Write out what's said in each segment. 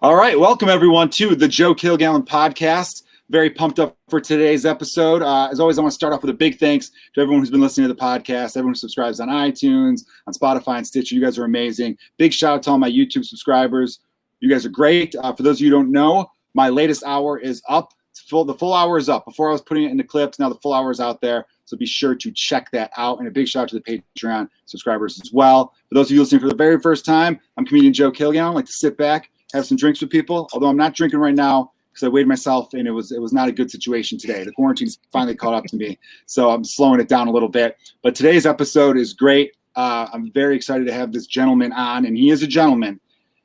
All right, welcome everyone to the Joe Kilgallon podcast. Very pumped up for today's episode. As always, I want to start off with a big thanks to everyone who's been listening to the podcast, everyone who subscribes on iTunes, on Spotify, and Stitcher. You guys are amazing. Big shout out to all my YouTube subscribers. You guys are great. For those of you who don't know, my latest hour is up. The full hour is up. Before I was putting it into clips, now the full hour is out there. So be sure to check that out. And a big shout out to the Patreon subscribers as well. For those of you listening for the very first time, I'm comedian Joe Kilgallon. I like to sit back, have some drinks with people, although I'm not drinking right now because I weighed myself and it was not a good situation today. The quarantine's finally caught up to me, so I'm slowing it down a little bit. But today's episode is great. I'm very excited to have this gentleman on, and he is a gentleman.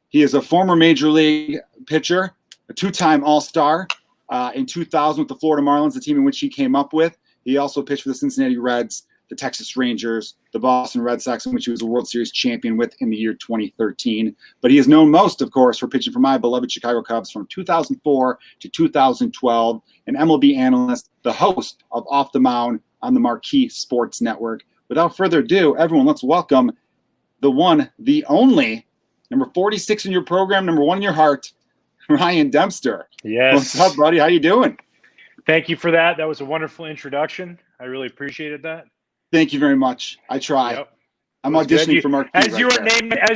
He is a former Major League pitcher, a two-time All-Star in 2000 with the Florida Marlins, the team in which he came up with. He also pitched for the Cincinnati Reds, the Texas Rangers, the Boston Red Sox, in which he was a World Series champion with in the year 2013. But he is known most, of course, for pitching for my beloved Chicago Cubs from 2004 to 2012, an MLB analyst, the host of Off The Mound on the Marquee Sports Network. Without further ado, everyone, let's welcome the one, the only, number 46 in your program, number 1 in your heart, Ryan Dempster. Yes. What's up, buddy? How you doing? Thank you for that. That was a wonderful introduction. I really appreciated that. Thank you very much. I try. Yep. I'm auditioning for Marquee. As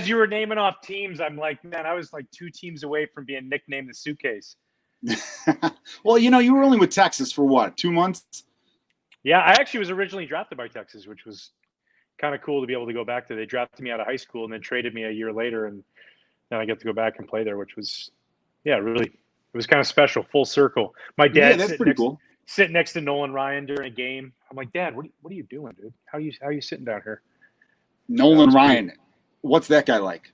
you were naming off teams, I'm like, man, I was like 2 teams away from being nicknamed the suitcase. Well, you were only with Texas for what, 2 months? Yeah, I actually was originally drafted by Texas, which was kind of cool to be able to go back there. They drafted me out of high school and then traded me a year later, and then I get to go back and play there, which was, really, it was kind of special, full circle. My dad, that's pretty cool. Sitting next to Nolan Ryan during a game. I'm like, Dad, what are you doing, dude? How are you sitting down here? Nolan Ryan. Cool. What's that guy like?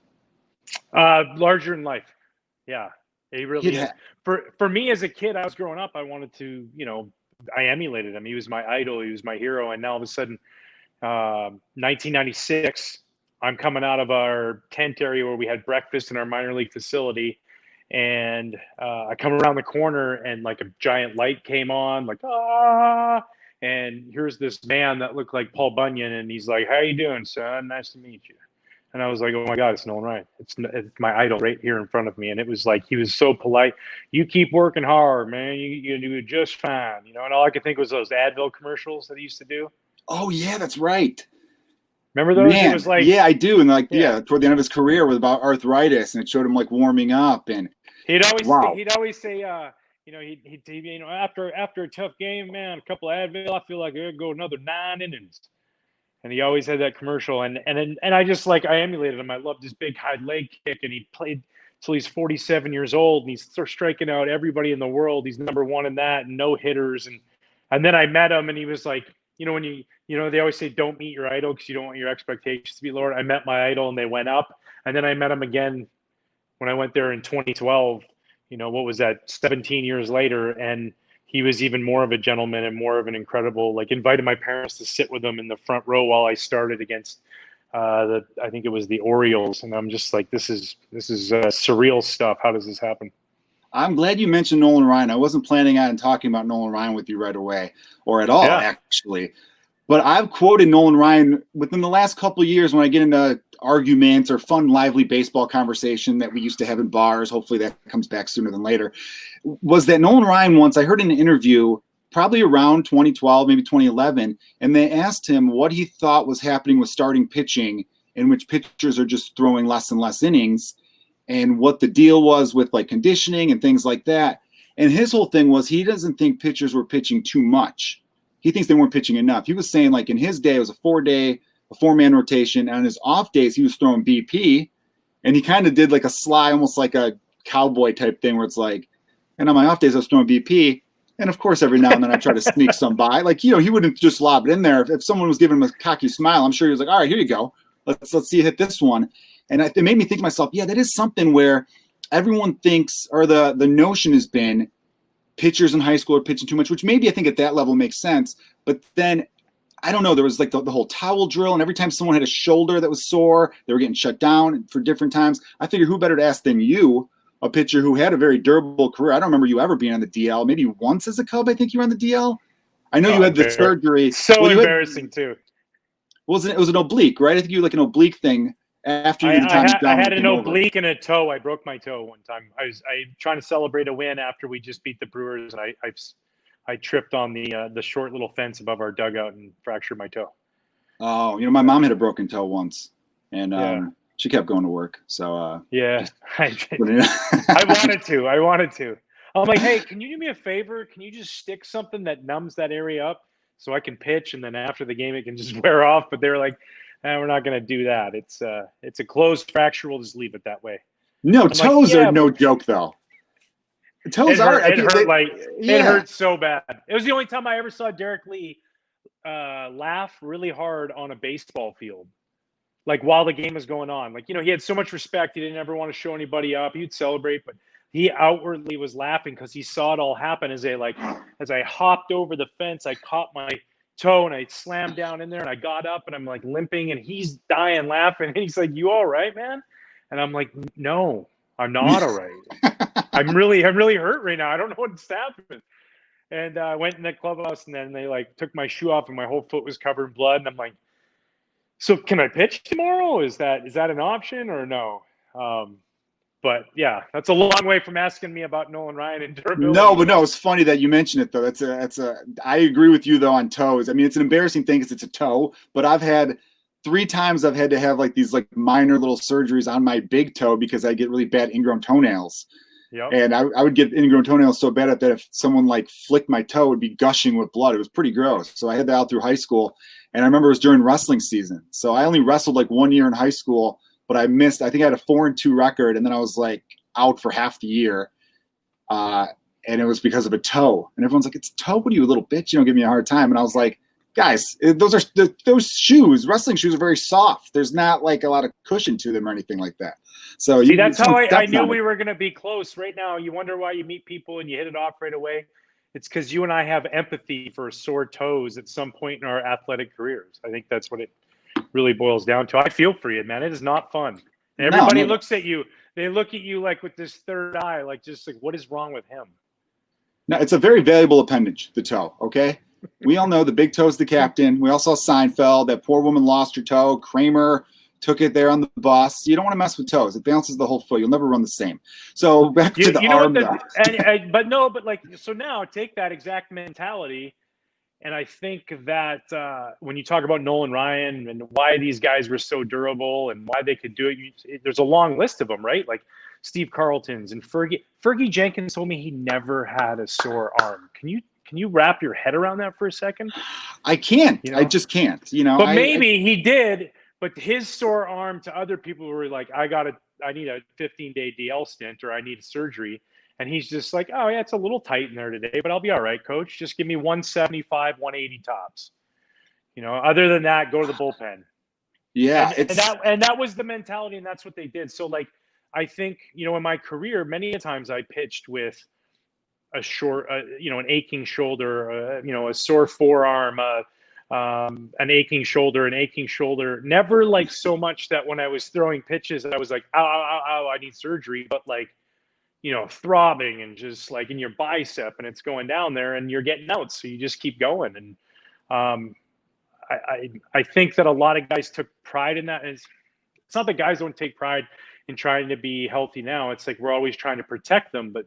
Larger than life. Yeah, he really is. For me as a kid, I was growing up, I wanted to, I emulated him. He was my idol. He was my hero. And now all of a sudden, 1996, I'm coming out of our tent area where we had breakfast in our minor league facility. And I come around the corner and like a giant light came on, like, and here's this man that looked like Paul Bunyan. And he's like, how you doing, son? Nice to meet you. And I was like, oh my God, it's Nolan Ryan. It's my idol right here in front of me. And it was like, he was so polite. You keep working hard, man. You do just fine. And all I could think was those Advil commercials that he used to do. Oh yeah, that's right. Remember those? Man, it was like, yeah, I do. And toward the end of his career was about arthritis, and it showed him like warming up. And he'd always say, after a tough game, man, a couple of Advil, I feel like I could go another 9 innings. And he always had that commercial, and I just I emulated him. I loved his big high leg kick, and he played till he's 47 years old, and he's striking out everybody in the world. He's number 1 in that, and no hitters. And then I met him, and he was like, when they always say don't meet your idol because you don't want your expectations to be lowered. I met my idol, and they went up, and then I met him again when I went there in 2012. What was that? 17 years later, and he was even more of a gentleman and more of an incredible, invited my parents to sit with him in the front row while I started against I think it was the Orioles. And I'm just like, this is surreal stuff. How does this happen? I'm glad you mentioned Nolan Ryan. I wasn't planning on talking about Nolan Ryan with you right away or at all, actually. But I've quoted Nolan Ryan within the last couple of years when I get into arguments or fun, lively baseball conversation that we used to have in bars. Hopefully that comes back sooner than later. Was that Nolan Ryan once, I heard in an interview, probably around 2012, maybe 2011, and they asked him what he thought was happening with starting pitching, in which pitchers are just throwing less and less innings, and what the deal was with conditioning and things like that. And his whole thing was he doesn't think pitchers were pitching too much. He thinks they weren't pitching enough. He was saying in his day, it was a 4-man rotation. And on his off days, he was throwing BP, and he kind of did a sly, almost like a cowboy type thing where it's and on my off days, I was throwing BP. And of course, every now and then I try to sneak some by. He wouldn't just lob it in there. If someone was giving him a cocky smile, I'm sure he was like, all right, here you go. Let's see you hit this one. And it made me think to myself, yeah, that is something where everyone thinks, or the notion has been, pitchers in high school are pitching too much, which maybe I think at that level makes sense. But then, I don't know, there was the whole towel drill, and every time someone had a shoulder that was sore, they were getting shut down for different times. I figure who better to ask than you, a pitcher who had a very durable career. I don't remember you ever being on the DL. Maybe once as a Cub, I think you were on the DL. I know you had the surgery. So embarrassing too. It was an oblique, right? I think you had an oblique thing after the time I had an over. oblique and a toe. I broke my toe one time. I trying to celebrate a win after we just beat the Brewers, and I tripped on the short little fence above our dugout and fractured my toe. Oh, my mom had a broken toe once, and she kept going to work. So I wanted to. I'm like, hey, can you do me a favor? Can you just stick something that numbs that area up so I can pitch, and then after the game it can just wear off? But they're like, we're not going to do that. It's a closed fracture. We'll just leave it that way. No, I'm toes are no joke though. Toes it hurt so bad. It was the only time I ever saw Derek Lee laugh really hard on a baseball field, like while the game was going on. Like, he had so much respect. He didn't ever want to show anybody up. He'd celebrate, but he outwardly was laughing because he saw it all happen as I hopped over the fence. I caught my toe and I slammed down in there, and I got up and I'm like limping, and he's dying laughing. And he's like, "You all right, man?" And I'm like, "No, I'm not all right. I'm really hurt right now. I don't know what's happened." And I went in the clubhouse, and then they took my shoe off, and my whole foot was covered in blood. And I'm like, "So can I pitch tomorrow? Is that an option or no?" But yeah, that's a long way from asking me about Nolan Ryan and durability. No, it's funny that you mention it though. I agree with you though on toes. I mean, it's an embarrassing thing because it's a toe, but I've had 3 times I've had to have these minor little surgeries on my big toe because I get really bad ingrown toenails. Yep. And I would get ingrown toenails so bad that if someone flicked my toe, it would be gushing with blood. It was pretty gross. So I had that out through high school, and I remember it was during wrestling season. So I only wrestled 1 year in high school. But I missed. I think I had a 4-2 record, and then I was out for half the year, and it was because of a toe. And everyone's like, "It's a toe? What are you, a little bitch? You don't give me a hard time." And I was like, "Guys, those shoes. Wrestling shoes are very soft. There's not a lot of cushion to them or anything like that." So that's how I knew we were going to be close. Right now, you wonder why you meet people and you hit it off right away. It's because you and I have empathy for sore toes at some point in our athletic careers. I think that's what it really boils down to. I feel for you, man. It is not fun. Everybody looks at you. They look at you with this third eye, what is wrong with him? No, it's a very valuable appendage, the toe. Okay, we all know the big toe's the captain. We all saw Seinfeld. That poor woman lost her toe. Kramer took it there on the bus. You don't want to mess with toes. It balances the whole foot. You'll never run the same. So back to the arm. So now take that exact mentality. And I think that when you talk about Nolan Ryan and why these guys were so durable and why they could do it, there's a long list of them, right? Like Steve Carlton's and Fergie. Fergie Jenkins told me he never had a sore arm. Can you wrap your head around that for a second? I can't. I just can't. But maybe he did. But his sore arm to other people were like, I need a 15-day DL stint, or I need surgery. And he's just like, "Oh, yeah, it's a little tight in there today, but I'll be all right, coach. Just give me 175, 180 tops. Other than that, go to the bullpen." Yeah. And that was the mentality, and that's what they did. So, I think, in my career, many times I pitched with a short, an aching shoulder, a sore forearm, an aching shoulder. Never so much that when I was throwing pitches, I was like, "Ow, ow, ow, ow, I need surgery," but throbbing and just in your bicep, and it's going down there and you're getting out. So you just keep going. And I think that a lot of guys took pride in that. It's not that guys don't take pride in trying to be healthy now. It's we're always trying to protect them, but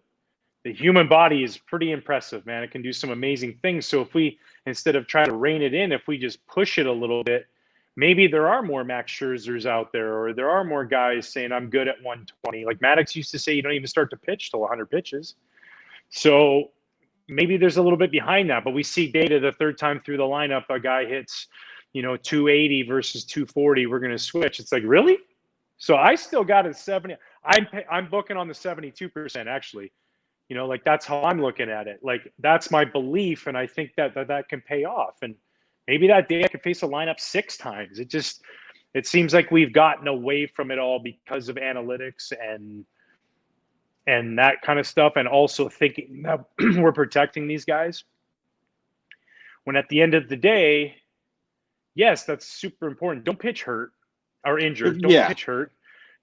the human body is pretty impressive, man. It can do some amazing things. So if we, instead of trying to rein it in, if we just push it a little bit, maybe there are more Max Scherzers out there, or there are more guys saying, "I'm good at 120. Like Maddox used to say, you don't even start to pitch till 100 pitches. So maybe there's a little bit behind that, but we see data the third time through the lineup, a guy hits, 280 versus 240. We're going to switch. It's really? So I still got a 70. I'm booking on the 72% actually. That's how I'm looking at it. That's my belief. And I think that can pay off. And maybe that day I could face a lineup 6 times. It seems like we've gotten away from it all because of analytics and that kind of stuff, and also thinking that we're protecting these guys. When at the end of the day, yes, that's super important. Don't pitch hurt or injured. Don't pitch hurt.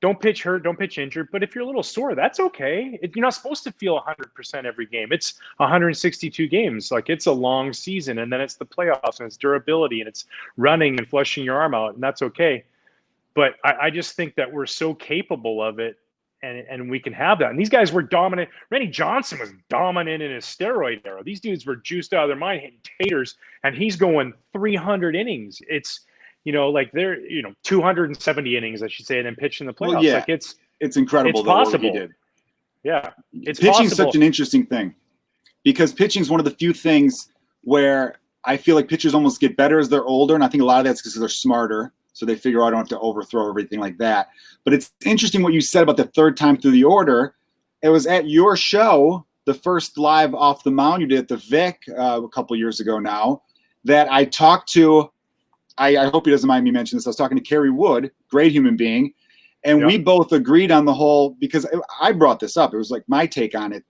Don't pitch hurt. Don't pitch injured. But if you're a little sore, that's okay. You're not supposed to feel 100% every game. It's 162 games. It's a long season, and then it's the playoffs, and it's durability, and it's running and flushing your arm out, and that's okay. But I just think that we're so capable of it, and we can have that. And these guys were dominant. Randy Johnson was dominant in his steroid era. These dudes were juiced out of their mind, hitting taters, and he's going 300 innings. It's, like they're, 270 innings, I should say, and then pitching the playoffs. Well, yeah, like it's incredible. It's possible. What he did. Yeah, it's pitching possible. is such an interesting thing, because pitching is one of the few things where I feel like pitchers almost get better as they're older, and I think a lot of that's because they're smarter. So they figure out I don't have to overthrow everything like that. But it's interesting what you said about the third time through the order. It was at your show, the first live Off the Mound you did at the Vic a couple years ago now, that I talked to. I hope he doesn't mind me mentioning this. I was talking to Kerry Wood, great human being, and we both agreed on the whole, because I brought this up. It was like my take on it.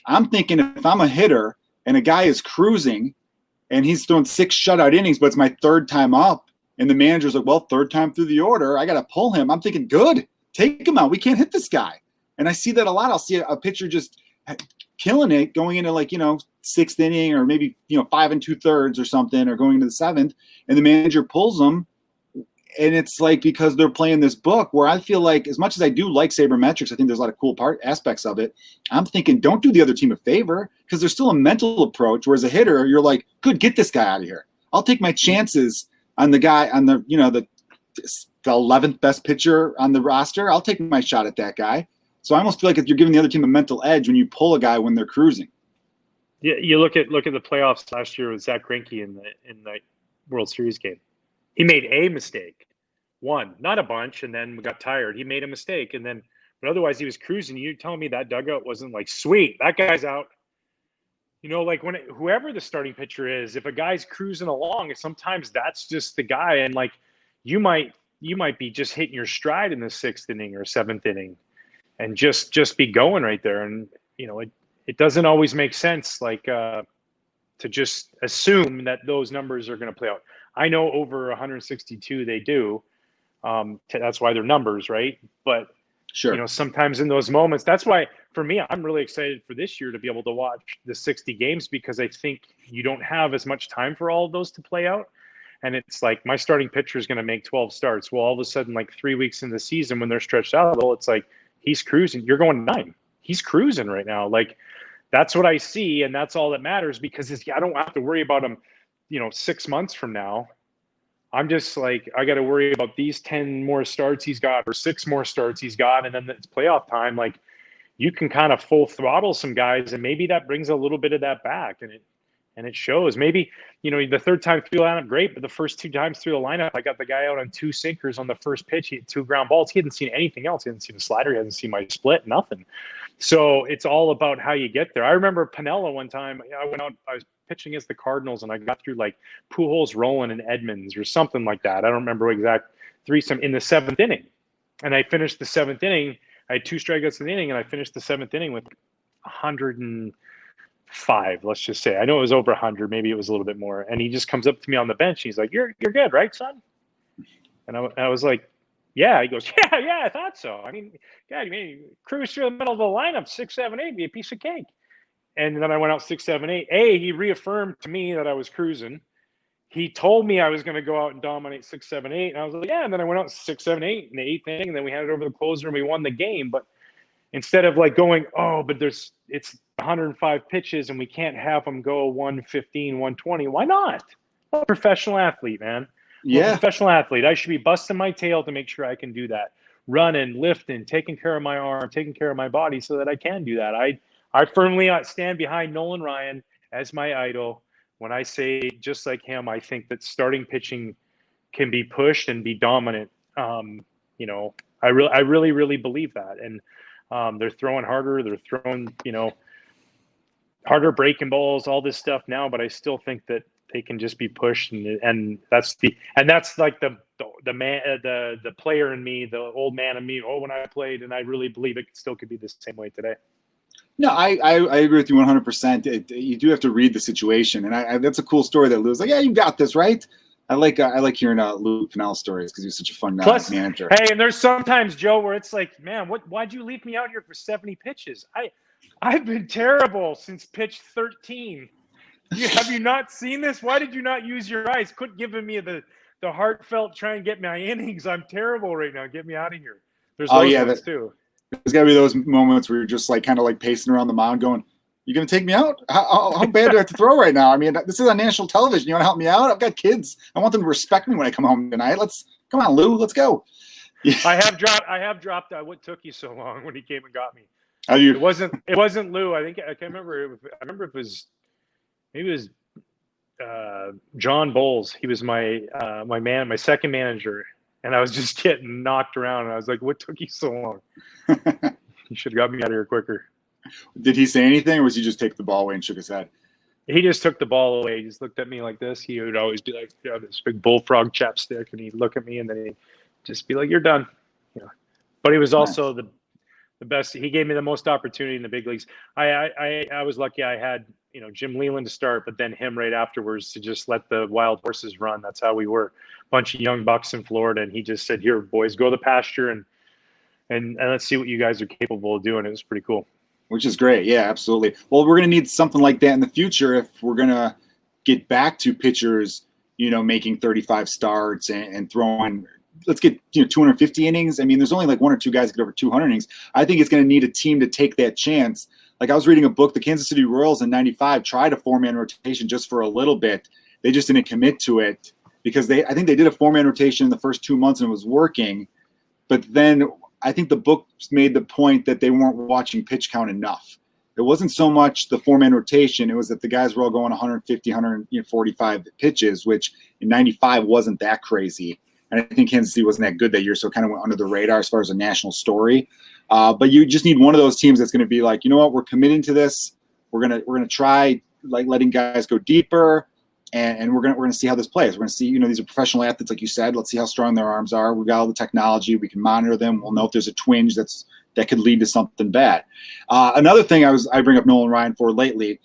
I'm thinking, if I'm a hitter and a guy is cruising and he's throwing 6 shutout innings, but it's my third time up, and the manager's like, well, third time through the order, I got to pull him. I'm thinking, good, take him out. We can't hit this guy. And I see that a lot. I'll see a pitcher just killing it, going into 6th inning, or maybe 5 2/3 or something, or going into the 7th, and the manager pulls them. And it's because they're playing this book, where I feel like, as much as I do like sabermetrics, I think there's a lot of cool aspects of it. I'm thinking, don't do the other team a favor, because there's still a mental approach. Whereas a hitter, you're like, good, get this guy out of here. I'll take my chances on the guy on the 11th best pitcher on the roster. I'll take my shot at that guy. So I almost feel like if you're giving the other team a mental edge when you pull a guy when they're cruising. Yeah, you look at the playoffs last year with Zach Greinke in the World Series game. He made a mistake, one, not a bunch, and then we got tired. He made a mistake, but otherwise he was cruising. You're telling me that dugout wasn't sweet, that guy's out. When whoever the starting pitcher is, if a guy's cruising along, sometimes that's just the guy, and you might be just hitting your stride in the 6th inning or 7th inning, and just be going right there. And it doesn't always make sense to just assume that those numbers are going to play out. I know over 162 they do. That's why they're numbers, right? But sure, sometimes in those moments, that's why for me, I'm really excited for this year to be able to watch the 60 games, because I think you don't have as much time for all of those to play out. And it's my starting pitcher is going to make 12 starts. Well, all of a sudden, 3 weeks in the season, when they're stretched out a little, it's he's cruising. You're going 9. He's cruising right now. That's what I see, and that's all that matters, because I don't have to worry about him 6 months from now. I'm just I got to worry about these 10 more starts he's got, or 6 more starts he's got, and then it's playoff time. You can kind of full throttle some guys, and maybe that brings a little bit of that back, and it shows. Maybe the third time through the lineup, great, but the first 2 times through the lineup, I got the guy out on 2 sinkers on the first pitch. He had 2 ground balls. He hadn't seen anything else. He hadn't seen a slider. He hadn't seen my split. Nothing. So it's all about how you get there. I remember Piniella one time. I went out. I was pitching against the Cardinals, and I got through Pujols, Rowland, and Edmonds, or something like that. I don't remember what exact threesome in the 7th inning, and I finished the 7th inning. I had 2 strikeouts in the inning, and I finished the 7th inning with 105. Let's just say. I know it was over 100. Maybe it was a little bit more. And he just comes up to me on the bench. And he's like, "You're good, right, son?" And I was like, "Yeah." He goes, "Yeah, I thought so. I mean, God, you cruise through the middle of the lineup, 6, 7, 8, be a piece of cake." And then I went out 6, 7, 8. He reaffirmed to me that I was cruising. He told me I was going to go out and dominate 6, 7, 8. And I was like, yeah. And then I went out 6, 7, 8 in the 8th inning. And then we handed it over to the closer and we won the game. But instead of going, but it's 105 pitches and we can't have them go 115, 120. Why not? I'm a professional athlete, man. I'm a professional athlete. I should be busting my tail to make sure I can do that. Running, lifting, taking care of my arm, taking care of my body so that I can do that. I firmly stand behind Nolan Ryan as my idol. When I say, just like him, I think that starting pitching can be pushed and be dominant. I really, really believe that. And they're throwing harder. They're throwing, harder breaking balls, all this stuff now. But I still think that they can just be pushed, and that's the player in me, the old man in me. When I played, and I really believe it still could be the same way today. No, I agree with you 100%. You do have to read the situation, and that's a cool story that Lou's like, yeah, you got this, right? I like hearing Lou Piniella stories because he's such a fun manager. Hey, and there's sometimes, Joe, where it's like, man, why'd you leave me out here for 70 pitches? I've been terrible since pitch 13. Have you not seen this? Why did you not use your eyes? Quit giving me the the heartfelt try and get my innings. I'm terrible right now. Get me out of here. There's those ones too. There's got to be those moments where you're just like kind of like pacing around the mound going, you going to take me out? How bad do I have to throw right now? I mean, this is on national television. You want to help me out? I've got kids. I want them to respect me when I come home tonight. Come on, Lou. Let's go. Yeah. I have dropped. What took you so long when he came and got me? It wasn't Lou. I can't remember. I remember it was John Bowles. He was my second manager, and I was just getting knocked around. And I was like, "What took you so long? You should have got me out of here quicker." Did he say anything, or was he just take the ball away and shook his head? He just took the ball away. He just looked at me like this. He would always be like, this big bullfrog chapstick, and he'd look at me, and then he'd just be like, "You're done." But he was also the best. He gave me the most opportunity in the big leagues. I was lucky. I had Jim Leland to start, but then him right afterwards to just let the wild horses run. That's how we were. Bunch of young bucks in Florida, and he just said, "Here, boys, go to the pasture and let's see what you guys are capable of doing." It was pretty cool. Which is great. Yeah, absolutely. Well, we're going to need something like that in the future if we're going to get back to pitchers, making 35 starts and throwing. Let's get 250 innings. I mean, there's only like one or two guys that get over 200 innings. I think it's going to need a team to take that chance. Like I was reading a book, the Kansas City Royals in '95 tried a 4-man rotation just for a little bit. They just didn't commit to it because I think they did a 4-man rotation in the first 2 months and it was working. But then I think the book made the point that they weren't watching pitch count enough. It wasn't so much the 4-man rotation. It was that the guys were all going 150, 145 pitches, which in '95 wasn't that crazy. And I think Kansas City wasn't that good that year, so it kind of went under the radar as far as a national story. But you just need one of those teams that's going to be like, you know what, we're committing to this. We're gonna try like letting guys go deeper, and we're gonna see how this plays. We're gonna see, these are professional athletes, like you said. Let's see how strong their arms are. We've got all the technology. We can monitor them. We'll know if there's a twinge that could lead to something bad. Another thing I bring up Nolan Ryan for lately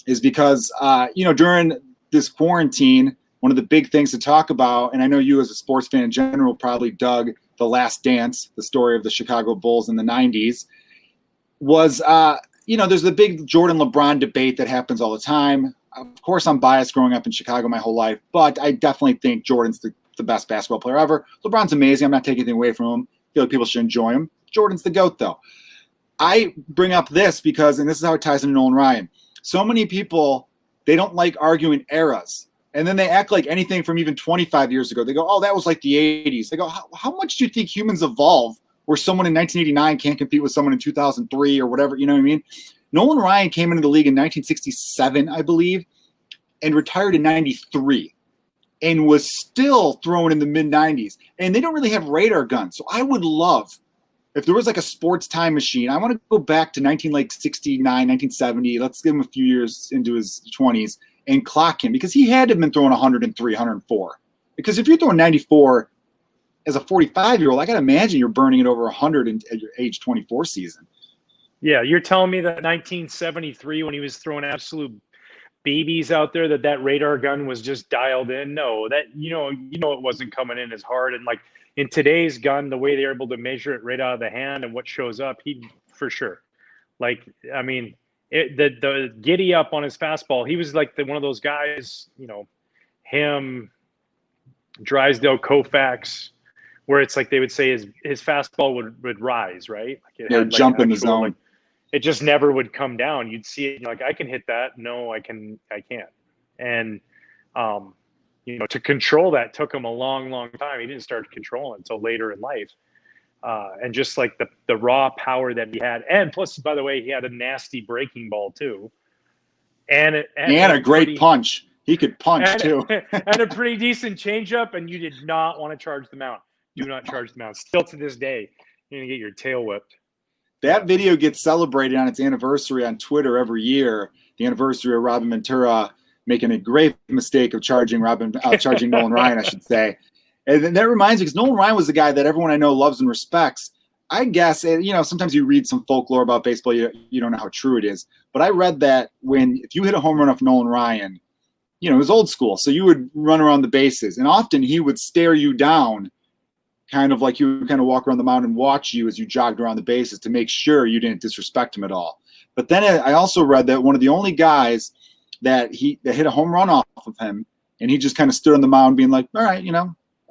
is because during this quarantine, one of the big things to talk about, and I know you as a sports fan in general probably dug The Last Dance, the story of the Chicago Bulls in the 90s, was, there's the big Jordan LeBron debate that happens all the time. Of course, I'm biased growing up in Chicago my whole life, but I definitely think Jordan's the best basketball player ever. LeBron's amazing. I'm not taking anything away from him. I feel like people should enjoy him. Jordan's the GOAT, though. I bring up this because, and this is how it ties into Nolan Ryan, so many people, they don't like arguing eras. And then they act like anything from even 25 years ago. They go, oh, that was like the 80s. They go, how much do you think humans evolve where someone in 1989 can't compete with someone in 2003 or whatever? You know what I mean? Nolan Ryan came into the league in 1967, I believe, and retired in 93 and was still throwing in the mid-90s. And they don't really have radar guns. So I would love, if there was like a sports time machine, I want to go back to 1969, 1970. Let's give him a few years into his 20s. And clock him because he had to have been throwing 103, 104. Because if you're throwing 94 as a 45-year-old, I got to imagine you're burning it over 100 at your age 24 season. Yeah, you're telling me that 1973 when he was throwing absolute babies out there that radar gun was just dialed in? No, that it wasn't coming in as hard. And like in today's gun, the way they're able to measure it right out of the hand and what shows up, he for sure. Like, I mean, the giddy up on his fastball, he was like one of those guys, him, Drysdale, Koufax, where it's like they would say his fastball would rise, right? Like it had jump in the zone. Like, it just never would come down. You'd see it like, I can hit that. No, I can't. And to control that took him a long, long time. He didn't start controlling until later in life. And just like the raw power that he had. And plus, by the way, he had a nasty breaking ball too. And a great punch. He could punch too. And a pretty decent changeup, and you did not want to charge the mound. Do not charge the mound. Still to this day, you're going to get your tail whipped. That video gets celebrated on its anniversary on Twitter every year. The anniversary of Robin Ventura making a grave mistake of charging Nolan Ryan, I should say. And that reminds me, because Nolan Ryan was the guy that everyone I know loves and respects. I guess, sometimes you read some folklore about baseball, you don't know how true it is. But I read that if you hit a home run off Nolan Ryan, it was old school. So you would run around the bases. And often he would stare you down, kind of like you would kind of walk around the mound and watch you as you jogged around the bases to make sure you didn't disrespect him at all. But then I also read that one of the only guys that hit a home run off of him, and he just kind of stood on the mound being like, all right,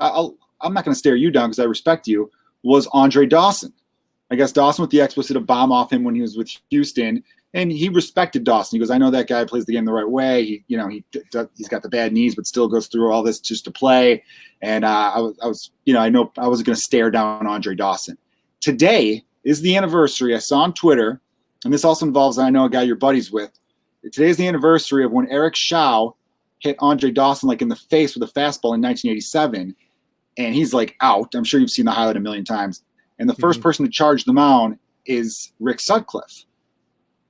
I'm not going to stare you down because I respect you, was Andre Dawson. I guess Dawson with the Expos hit a bomb off him when he was with Houston, and he respected Dawson. He goes, I know that guy plays the game the right way. He's got the bad knees, but still goes through all this just to play. And I know I wasn't going to stare down Andre Dawson. Today is the anniversary. I saw on Twitter, and this also involves, I know, a guy you're buddies with. Today's the anniversary of when Eric Shaw hit Andre Dawson like in the face with a fastball in 1987, and he's like out. I'm sure you've seen the highlight a million times. And the first person to charge the mound is Rick Sutcliffe.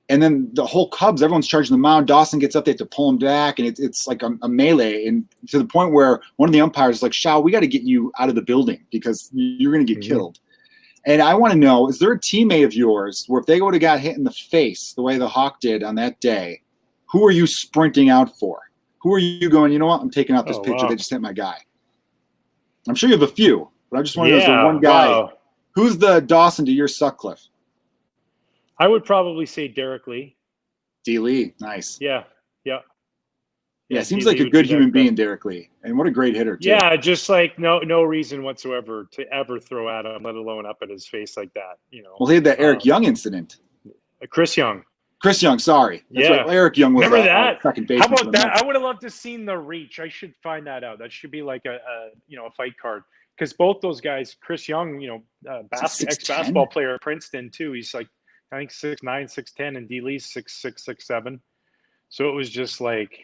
And then the whole Cubs, everyone's charging the mound. Dawson gets up, they have to pull him back, and it's like a melee. And to the point where one of the umpires is like, Shaw, we got to get you out of the building because you're going to get killed. And I want to know, is there a teammate of yours where if they would have got hit in the face the way the Hawk did on that day, who are you sprinting out for? Who are you going, you know what, I'm taking out this pitcher. Wow. They just hit my guy. I'm sure you have a few, but I just want to know, is there one guy. Wow. Who's the Dawson to your Sutcliffe? I would probably say Derek Lee. D. Lee, nice. Yeah. Yeah, seems like a good human being, Derek Lee. And what a great hitter, too. Yeah, just like no reason whatsoever to ever throw at him, let alone up at his face like that. Well, he had that Eric Young incident. Chris Young, sorry. That's right. Eric Young was remember that? Second baseman. How about that? I would have loved to seen the reach. I should find that out. That should be like a fight card. Because both those guys, Chris Young, ex-basketball player at Princeton too. He's like, I think 6'9", 6'10", and D. Lee's 6'6", 6'7". So it was just like,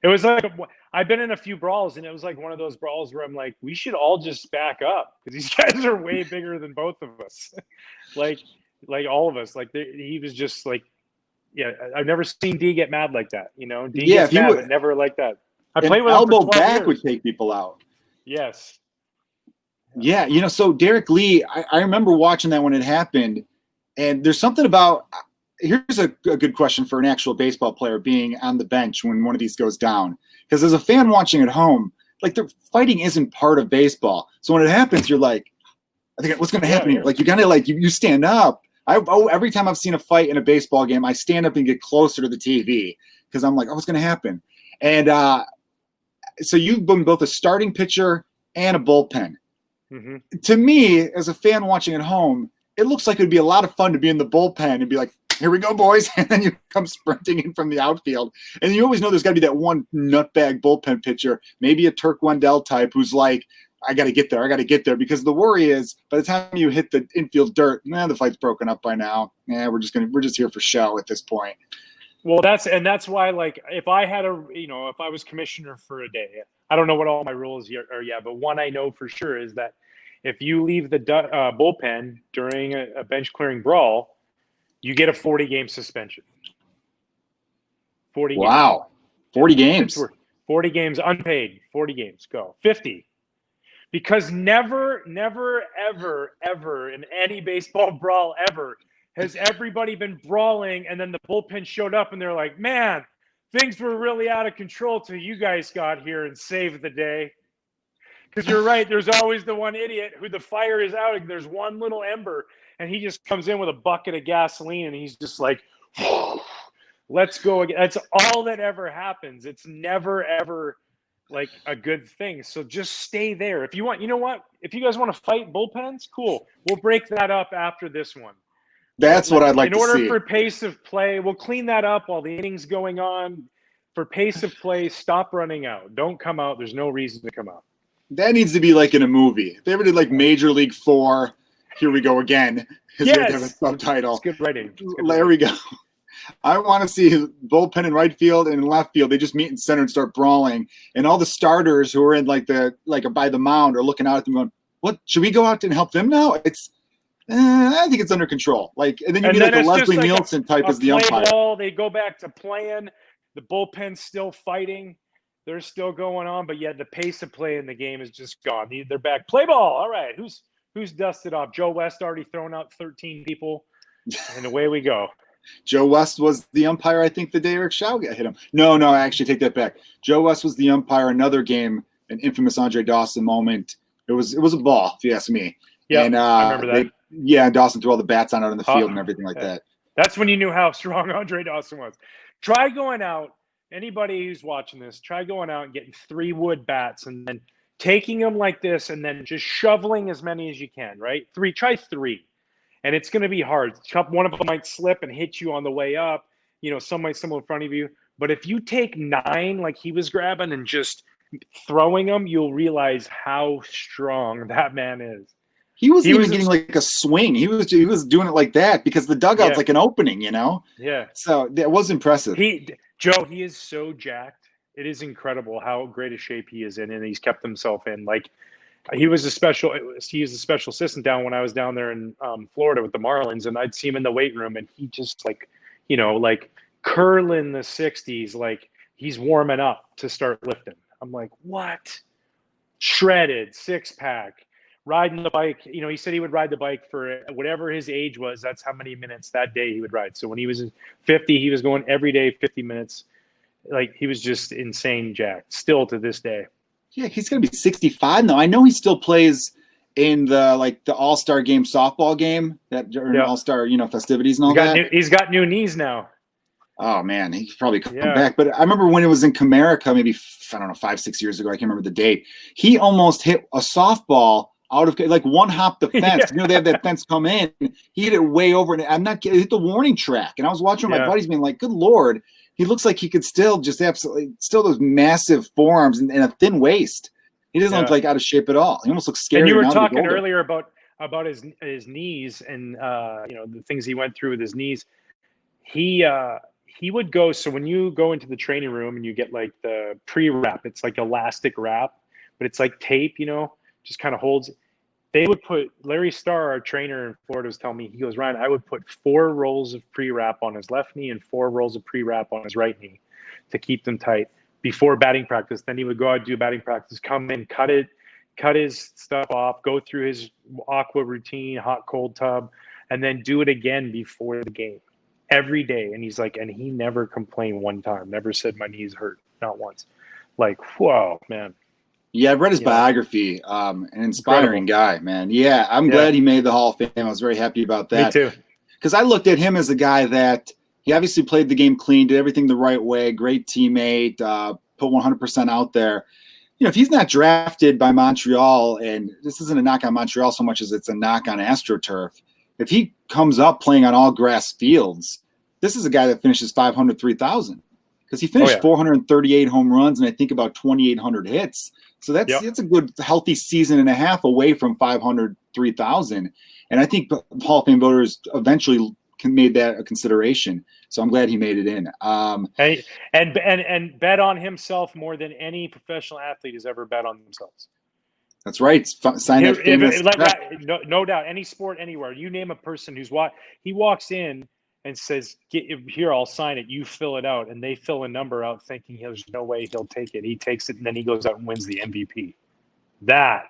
I've been in a few brawls, and it was like one of those brawls where I'm like, we should all just back up because these guys are way bigger than both of us, like all of us. Like he was just like, I've never seen D get mad like that. D gets mad, but never like that. I played with him for 12 back years. Would take people out. Yes. Yeah, so Derek Lee, I remember watching that when it happened, and there's something about – here's a good question for an actual baseball player being on the bench when one of these goes down. Because as a fan watching at home, like the fighting isn't part of baseball. So when it happens, you're like, I think what's going to happen here? Like you got to you stand up. Every time I've seen a fight in a baseball game, I stand up and get closer to the TV because I'm like, what's going to happen? And so you've been both a starting pitcher and a bullpen. Mm-hmm. To me, as a fan watching at home, it looks like it would be a lot of fun to be in the bullpen and be like, here we go, boys. And then you come sprinting in from the outfield. And you always know there's got to be that one nutbag bullpen pitcher, maybe a Turk Wendell type, who's like, I got to get there. Because the worry is by the time you hit the infield dirt, the fight's broken up by now. We're just here for show at this point. Well, that's why, like, if I had if I was commissioner for a day, I don't know what all my rules are yet, but one I know for sure is that if you leave the bullpen during a bench clearing brawl, you get a 40-game suspension. 40 wow. Games. 40 games. 40 games unpaid. 40 games. Go. 50. Because never, ever in any baseball brawl ever has everybody been brawling and then the bullpen showed up and they're like, man, things were really out of control till you guys got here and saved the day. Because you're right, there's always the one idiot who the fire is out and there's one little ember and he just comes in with a bucket of gasoline and he's just like, let's go again. That's all that ever happens. It's never, ever like a good thing. So just stay there. If you want, you know what? If you guys want to fight bullpens, cool. We'll break that up after this one. That's what I'd like to see. In order for pace of play, we'll clean that up while the inning's going on. For pace of play, stop running out. Don't come out. There's no reason to come out. That needs to be like in a movie. If they ever did like Major League 4, here we go again. Yes. Have a subtitle. It's good writing. There we go. I want to see bullpen in right field and in left field. They just meet in center and start brawling. And all the starters who are in by the mound are looking out at them going, what, should we go out and help them now? It's I think it's under control. And then you get like a Leslie Nielsen type as the umpire. Ball, they go back to playing. The bullpen's still fighting. They're still going on, but yet the pace of play in the game is just gone. They're back. Play ball. All right. Who's dusted off? Joe West already thrown out 13 people, and away we go. Joe West was the umpire, I think, the day Eric Shaw hit him. No, I actually take that back. Joe West was the umpire. Another game, an infamous Andre Dawson moment. It was a ball, if you ask me. Yeah, I remember that. Dawson threw all the bats out in the field and everything like that. That's when you knew how strong Andre Dawson was. Try going out. Anybody who's watching this, try going out and getting 3 wood bats and then taking them like this and then just shoveling as many as you can, right? Try three. And it's going to be hard. One of them might slip and hit you on the way up. Some might stumble in front of you. But if you take 9 like he was grabbing and just throwing them, you'll realize how strong that man is. He wasn't even getting like a swing. He was doing it like that because the dugout's like an opening, Yeah. So that was impressive. Joe, he is so jacked. It is incredible how great a shape he is in, and he's kept himself in. Like he was a special assistant down when I was down there in Florida with the Marlins, and I'd see him in the weight room, and he just like curling the 60s, like he's warming up to start lifting. I'm like, what? Shredded, 6-pack. Riding the bike, he said he would ride the bike for whatever his age was. That's how many minutes that day he would ride. So when he was 50, he was going every day 50 minutes. Like he was just insane jacked still to this day. Yeah, he's going to be 65 now. I know he still plays in the All-Star game softball game All-Star, festivities and all that. He's got new knees now. Oh man, he could probably come back. But I remember when it was in Comerica, maybe 5-6 years ago. I can't remember the date. He almost hit a softball out of one hop the fence. They have that fence come in. He hit it way over, and I'm not kidding. Hit the warning track. And I was watching my buddies being like, "Good Lord, he looks like he could still just absolutely those massive forearms and a thin waist. He doesn't look like out of shape at all. He almost looks scary." And you were talking earlier about his knees and the things he went through with his knees. He would go. So when you go into the training room and you get like the pre-wrap, it's like elastic wrap, but it's like tape, just kind of holds. They would put Larry Starr, our trainer in Florida, was telling me, he goes, Ryan, I would put 4 rolls of pre-wrap on his left knee and 4 rolls of pre-wrap on his right knee to keep them tight before batting practice. Then he would go out, do batting practice, come in, cut his stuff off, go through his aqua routine, hot, cold tub, and then do it again before the game every day. And he's like, and he never complained one time, never said my knees hurt, not once. Like, whoa, man. Yeah, I've read his biography. An inspiring guy, man. Yeah, I'm glad he made the Hall of Fame. I was very happy about that. Me too. Because I looked at him as a guy that he obviously played the game clean, did everything the right way, great teammate, put 100% out there. If he's not drafted by Montreal, and this isn't a knock on Montreal so much as it's a knock on AstroTurf, if he comes up playing on all grass fields, this is a guy that finishes 500, 3,000. Because he finished 438 home runs and I think about 2,800 hits. So that's a good, healthy season and a half away from 500, 3,000. And I think Hall of Fame voters eventually made that a consideration. So I'm glad he made it in. And bet on himself more than any professional athlete has ever bet on themselves. That's right. Sign that famous. No doubt. Any sport, anywhere. You name a person he walks in and says, here, I'll sign it. You fill it out. And they fill a number out thinking there's no way he'll take it. He takes it, and then he goes out and wins the MVP. That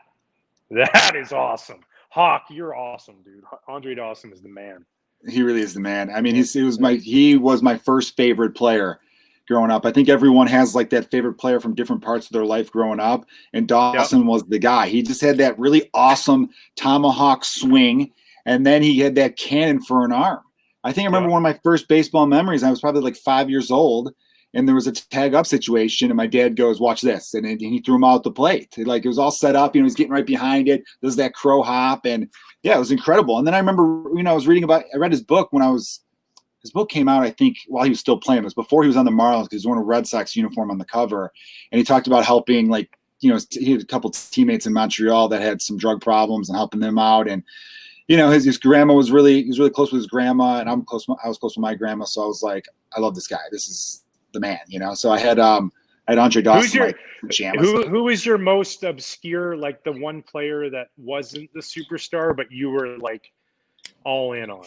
is awesome. Hawk, you're awesome, dude. Andre Dawson is the man. He really is the man. I mean, he was my first favorite player growing up. I think everyone has like that favorite player from different parts of their life growing up. And Dawson was the guy. He just had that really awesome tomahawk swing. And then he had that cannon for an arm. I think I remember one of my first baseball memories. I was probably like 5 years old, and there was a tag up situation, and my dad goes, "Watch this," and he threw him out the plate. Like it was all set up, he's getting right behind it. There's that crow hop, and it was incredible. And then I remember, I read his book when his book came out. I think while he was still playing, it was before he was on the Marlins because he was wearing a Red Sox uniform on the cover, and he talked about helping he had a couple teammates in Montreal that had some drug problems and helping them out, and his grandma was really close with his grandma, and I was close with my grandma. So I was like, I love this guy. This is the man, So I had Andre Dawson. Who is your most obscure, like the one player that wasn't the superstar, but you were like all in on?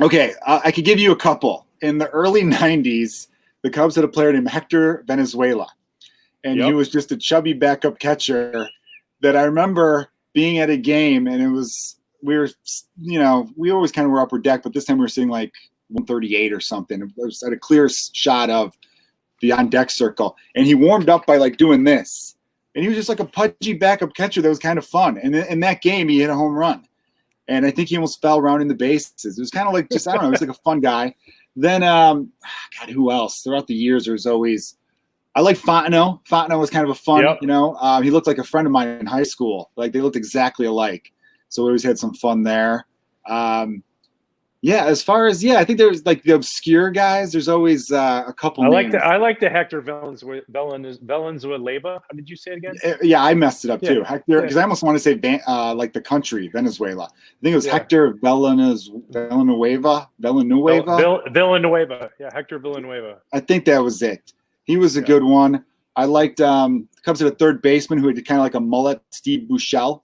Okay, I could give you a couple. In the early 90s, the Cubs had a player named Hector Venezuela, and he was just a chubby backup catcher that I remember being at a game, and we always kind of were upper deck, but this time we were sitting like 138 or something. It was at a clear shot of the on deck circle, and he warmed up by like doing this, and he was just like a pudgy backup catcher that was kind of fun. And in that game, he hit a home run, and I think he almost fell rounding the bases. It was kind of like he was like a fun guy. Then, God, who else? Throughout the years, there's always I like Fontenot. Fontenot was kind of a fun, Yep. He looked like a friend of mine in high school. Like they looked exactly alike. So we always had some fun there. As far as I think there's like the obscure guys. There's always a couple. I names. like the Hector Valenzuela. How did you say it again? Yeah, I messed it up too. Yeah. Hector, because I almost want to say like the country, Venezuela. I think it was Hector Villanueva. Villanueva. Yeah, Hector Villanueva. I think that was it. He was a good one. I liked comes to the third baseman who had kind of like a mullet, Steve Buechele.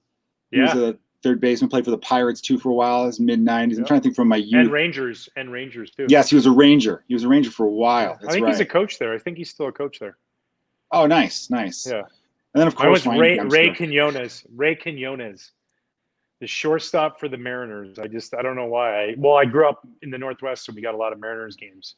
He was a third baseman, played for the Pirates too for a while. His mid-90s. I'm trying to think from my youth. And Rangers too. Yes, he was a Ranger. He was a Ranger for a while. I think he's a coach there. I think he's still a coach there. Oh, nice. Yeah. And then of course Ray Quinones. Ray Quinones, the shortstop for the Mariners. I don't know why. I grew up in the Northwest, so we got a lot of Mariners games.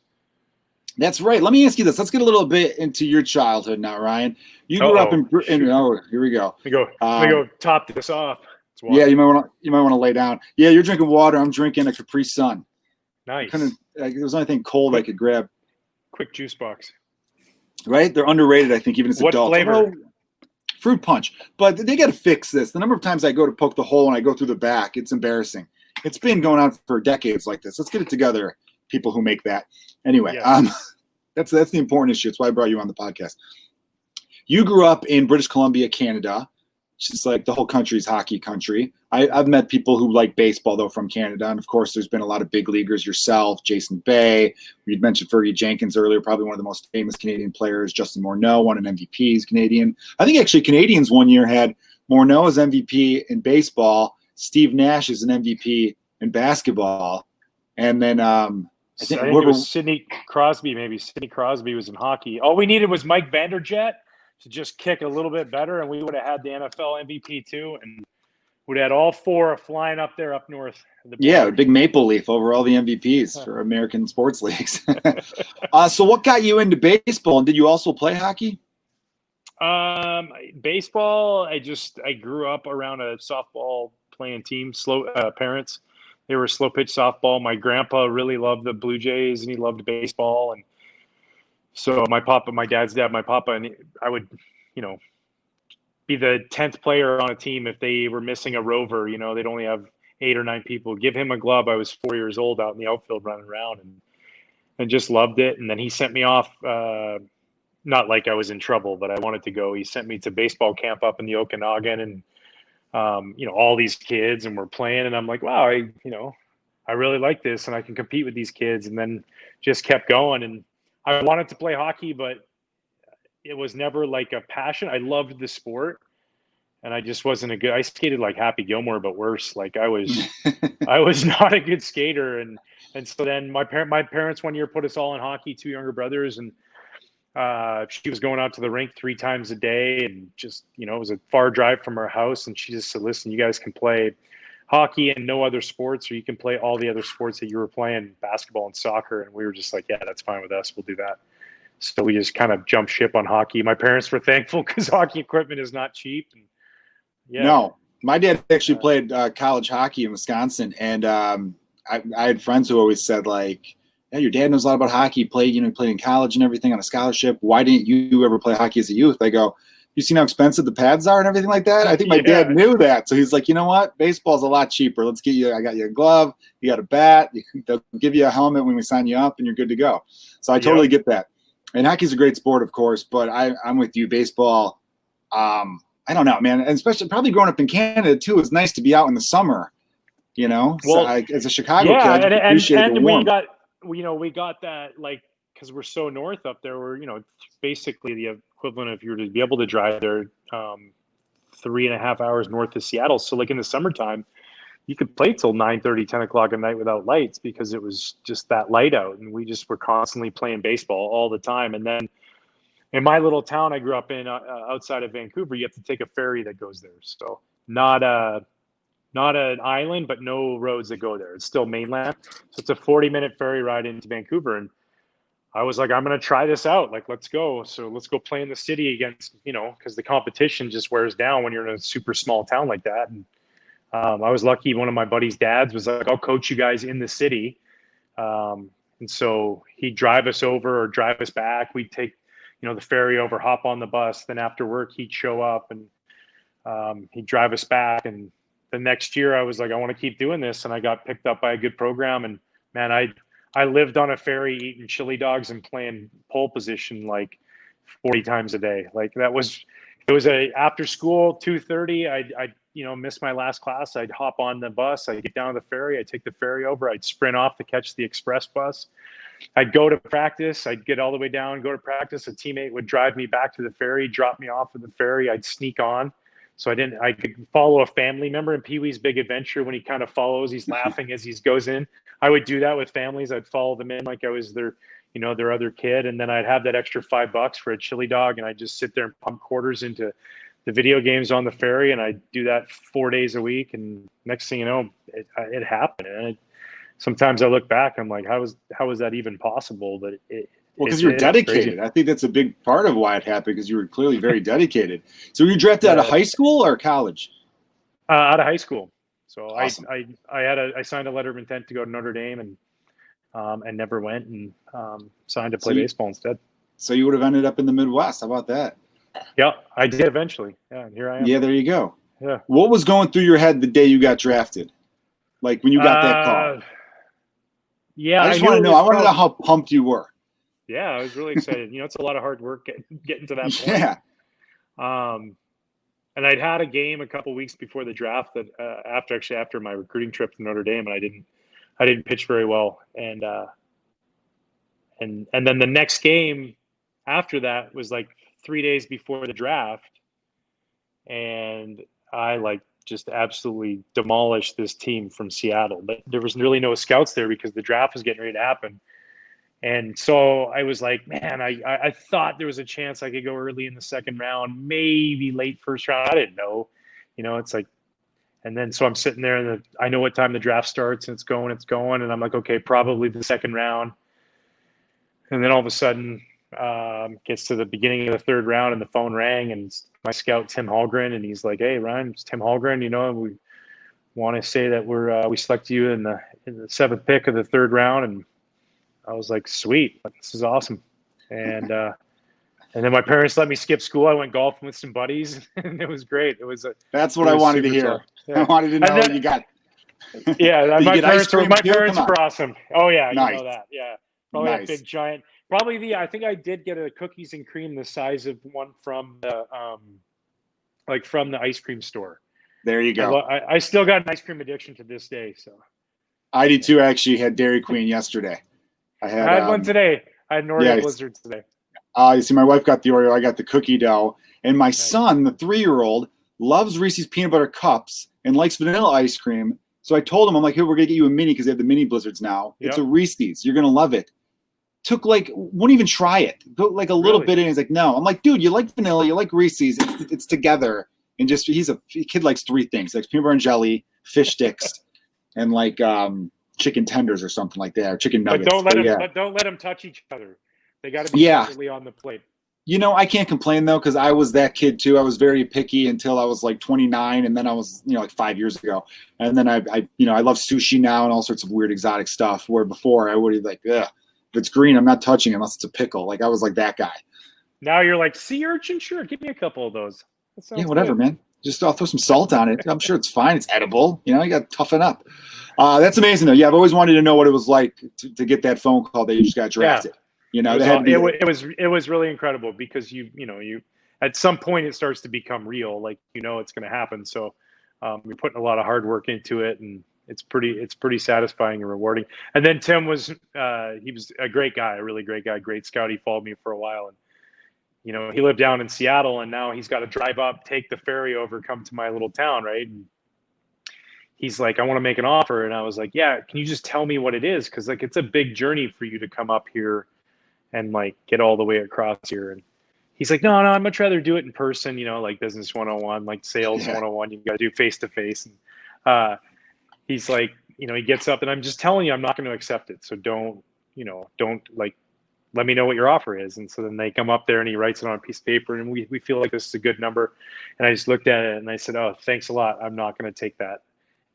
That's right. Let me ask you this. Let's get a little bit into your childhood now, Ryan. You grew up in here we go. Let me go top this off. Yeah, you might want to lay down. Yeah, you're drinking water. I'm drinking a Capri Sun. Nice. There was anything cold I could grab. Quick juice box. Right? They're underrated, I think, even as adults. What flavor? Fruit punch. But they got to fix this. The number of times I go to poke the hole and I go through the back, it's embarrassing. It's been going on for decades like this. Let's get it together, people who make that. Anyway, that's the important issue. That's why I brought you on the podcast. You grew up in British Columbia, Canada. It's like the whole country's hockey country. I've met people who like baseball, though, from Canada. And, of course, there's been a lot of big leaguers, yourself, Jason Bay. You'd mentioned Fergie Jenkins earlier, probably one of the most famous Canadian players. Justin Morneau won an MVP. He's Canadian. I think actually Canadians one year had Morneau as MVP in baseball. Steve Nash is an MVP in basketball. And then I think it was Sidney Crosby, maybe. Sidney Crosby was in hockey. All we needed was Mike Vanderjet to just kick a little bit better, and we would have had the NFL MVP too, and would have had all four flying up there up north. Yeah, a big maple leaf over all the MVPs for American sports leagues. So what got you into baseball, and did you also play hockey? Baseball, I grew up around a softball playing team, parents. They were slow pitch softball. My grandpa really loved the Blue Jays, and he loved baseball, and so my dad's dad, and I would, be the 10th player on a team if they were missing a rover. They'd only have 8 or 9 people. Give him a glove. I was 4 years old out in the outfield running around and just loved it. And then he sent me off, not like I was in trouble, but I wanted to go. He sent me to baseball camp up in the Okanagan and, all these kids, and we're playing. And I'm like, wow, I really like this and I can compete with these kids. And then just kept going. And I wanted to play hockey, but it was never like a passion. I loved the sport, and I just wasn't I skated like Happy Gilmore, but worse. Like I was not a good skater. And so then my parents one year put us all in hockey, 2 younger brothers. And she was going out to the rink 3 times a day, and just, it was a far drive from our house. And she just said, listen, you guys can play hockey and no other sports, or you can play all the other sports that you were playing, basketball and soccer. And we were just like, yeah, that's fine with us. We'll do that. So we just kind of jumped ship on hockey. My parents were thankful because hockey equipment is not cheap. And No, my dad actually played college hockey in Wisconsin. And I had friends who always said, like, yeah, your dad knows a lot about hockey. He played in college and everything on a scholarship. Why didn't you ever play hockey as a youth? I go, you seen how expensive the pads are and everything like that? I think my dad knew that. So he's like, you know what? Baseball's a lot cheaper. Let's get you. I got you a glove. You got a bat. They'll give you a helmet when we sign you up, and you're good to go. So I totally get that. And hockey's a great sport, of course, but I'm with you. Baseball, I don't know, man. And especially probably growing up in Canada too, it's nice to be out in the summer. Well, so as a Chicago kid, and we got that, like, because we're so north up there. We're basically the equivalent if you were to be able to drive there 3.5 hours north of Seattle. So like in the summertime, you could play till 9:30, 10 o'clock at night without lights because it was just that light out. And we just were constantly playing baseball all the time. And then in my little town I grew up in outside of Vancouver, you have to take a ferry that goes there. So not an island, but no roads that go there. It's still mainland. So it's a 40-minute ferry ride into Vancouver. And I was like, I'm going to try this out. Like, let's go. So let's go play in the city against, because the competition just wears down when you're in a super small town like that. And I was lucky. One of my buddy's dads was like, I'll coach you guys in the city. And so he'd drive us over or drive us back. We'd take, the ferry over, hop on the bus. Then after work, he'd show up and he'd drive us back. And the next year I was like, I want to keep doing this. And I got picked up by a good program. And man, I lived on a ferry eating chili dogs and playing pole position like 40 times a day. Like it was after school, 2:30, I'd miss my last class. I'd hop on the bus. I'd get down to the ferry. I'd take the ferry over. I'd sprint off to catch the express bus. I'd go to practice. I'd get all the way down, go to practice. A teammate would drive me back to the ferry, drop me off at the ferry. I'd sneak on. So I could follow a family member in Pee-wee's Big Adventure when he kind of follows, he's laughing as he goes in. I would do that with families. I'd follow them in like I was their other kid. And then I'd have that extra $5 for a chili dog. And I'd just sit there and pump quarters into the video games on the ferry. And I'd do that 4 days a week. And next thing you know, it happened. And sometimes I look back, I'm like, how was that even possible? But well, because you're dedicated. I think that's a big part of why it happened, because you were clearly very dedicated. So were you drafted out of high school or college? Out of high school. So awesome. I signed a letter of intent to go to Notre Dame and never went, and signed to play baseball instead. So you would have ended up in the Midwest. How about that? Yeah, I did eventually. Yeah, and here I am. Yeah, there you go. Yeah. What was going through your head the day you got drafted? Like when you got that call? Yeah, I just want to know. I want to know how pumped you were. Yeah, I was really excited. It's a lot of hard work getting to that point. Yeah. And I'd had a game a couple weeks before the draft that after my recruiting trip to Notre Dame, and I didn't pitch very well. And then the next game after that was like 3 days before the draft, and I just absolutely demolished this team from Seattle. But there was really no scouts there because the draft was getting ready to happen. And so I was like, man, I thought there was a chance I could go early in the second round, maybe late first round. I didn't know, it's like, and then so I'm sitting there and I know what time the draft starts and it's going. And I'm like, okay, probably the second round. And then all of a sudden gets to the beginning of the third round and the phone rang, and it's my scout, Tim Hallgren. And he's like, hey, Ryan, it's Tim Hallgren. We want to say that we select you in the seventh pick of the third round. And I was like, sweet, this is awesome. And then my parents let me skip school. I went golfing with some buddies, and it was great. That's what I wanted to hear. Yeah. I wanted to know what you got. Yeah, my parents were awesome. Oh yeah, nice. You know that. Yeah, probably a big giant. Probably I think I did get a cookies and cream the size of one from the from the ice cream store. There you go. I still got an ice cream addiction to this day. So I did too. Actually, had Dairy Queen yesterday. I had one today. I had an Oreo Blizzard today. You see, my wife got the Oreo. I got the cookie dough. And my son, the 3-year-old, loves Reese's peanut butter cups and likes vanilla ice cream. So I told him, I'm like, hey, we're going to get you a mini because they have the mini Blizzards now. Yep. It's a Reese's. You're going to love it. Took won't even try it. Put a little bit in. He's like, no. I'm like, dude, you like vanilla. You like Reese's. It's together. And he's a kid likes 3 things. Like peanut butter and jelly, fish sticks, and chicken tenders or something like that, or chicken nuggets. But don't let them touch each other. They got to be separately on the plate. I can't complain though, because I was that kid too. I was very picky until I was 29, and then I was 5 years ago, and then I love sushi now and all sorts of weird exotic stuff. Where before I would be ugh, if it's green, I'm not touching it unless it's a pickle. I was like that guy. Now you're like sea urchin, sure, give me a couple of those. Yeah, whatever, man. Just I'll throw some salt on it. I'm sure it's fine. It's edible. You got to toughen up. That's amazing, though. Yeah, I've always wanted to know what it was like to get that phone call that you just got drafted. Yeah. It was really incredible because you at some point it starts to become real. It's going to happen. So you're putting a lot of hard work into it, and it's pretty satisfying and rewarding. And then Tim was he was a great guy, a really great guy, great scout. He followed me for a while, and he lived down in Seattle, and now he's got to drive up, take the ferry over, come to my little town, right? And he's like, I want to make an offer. And I was like, yeah, can you just tell me what it is? Because it's a big journey for you to come up here and get all the way across here. And he's like, no, I'd much rather do it in person, business 101, sales 101, you got to do face-to-face. And he's like, he gets up, and I'm just telling you, I'm not going to accept it. So don't let me know what your offer is. And so then they come up there, and he writes it on a piece of paper, and we feel like this is a good number. And I just looked at it and I said, oh, thanks a lot. I'm not going to take that.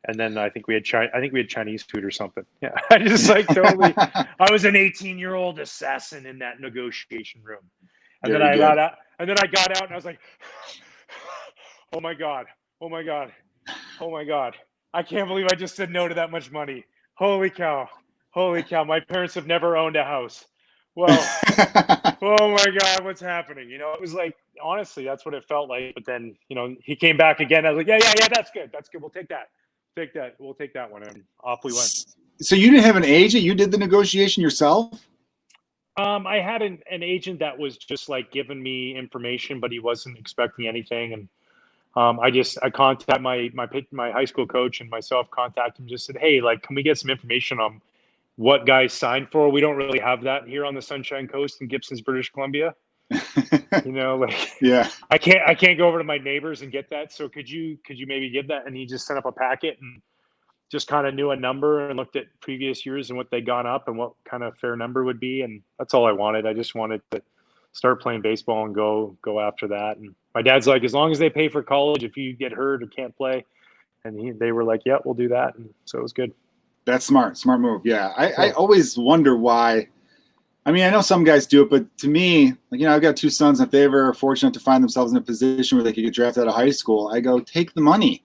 And then I think we had Chinese food or something. Yeah. I just totally, I was an 18-year-old assassin in that negotiation room. And then I got out, and I was like, oh my God. I can't believe I just said no to that much money. Holy cow. My parents have never owned a house. Well, oh my God, what's happening? It was like, honestly, that's what it felt like. But then, he came back again. I was like, yeah, that's good. We'll take that. We'll take that one. And off we went. So you didn't have an agent? You did the negotiation yourself? I had an agent that was just like giving me information, but he wasn't expecting anything. And I contacted my high school coach and myself, contacted him, just said, hey, like, can we get some information on what guys signed for? We don't really have that here on the Sunshine Coast in Gibson's, British Columbia. Yeah, I can't go over to my neighbors and get that. So could you maybe give that? And he just sent up a packet and just kind of knew a number and looked at previous years and what they gone up and what kind of fair number would be. And that's all I wanted. I just wanted to start playing baseball and go after that. And my dad's like, as long as they pay for college, if you get hurt or can't play. And they were like, yeah, we'll do that. And so it was good. That's smart move. Yeah. I always wonder why. I mean, I know some guys do it, but to me, like, I've got two sons. If they ever are fortunate to find themselves in a position where they could get drafted out of high school, I go, take the money,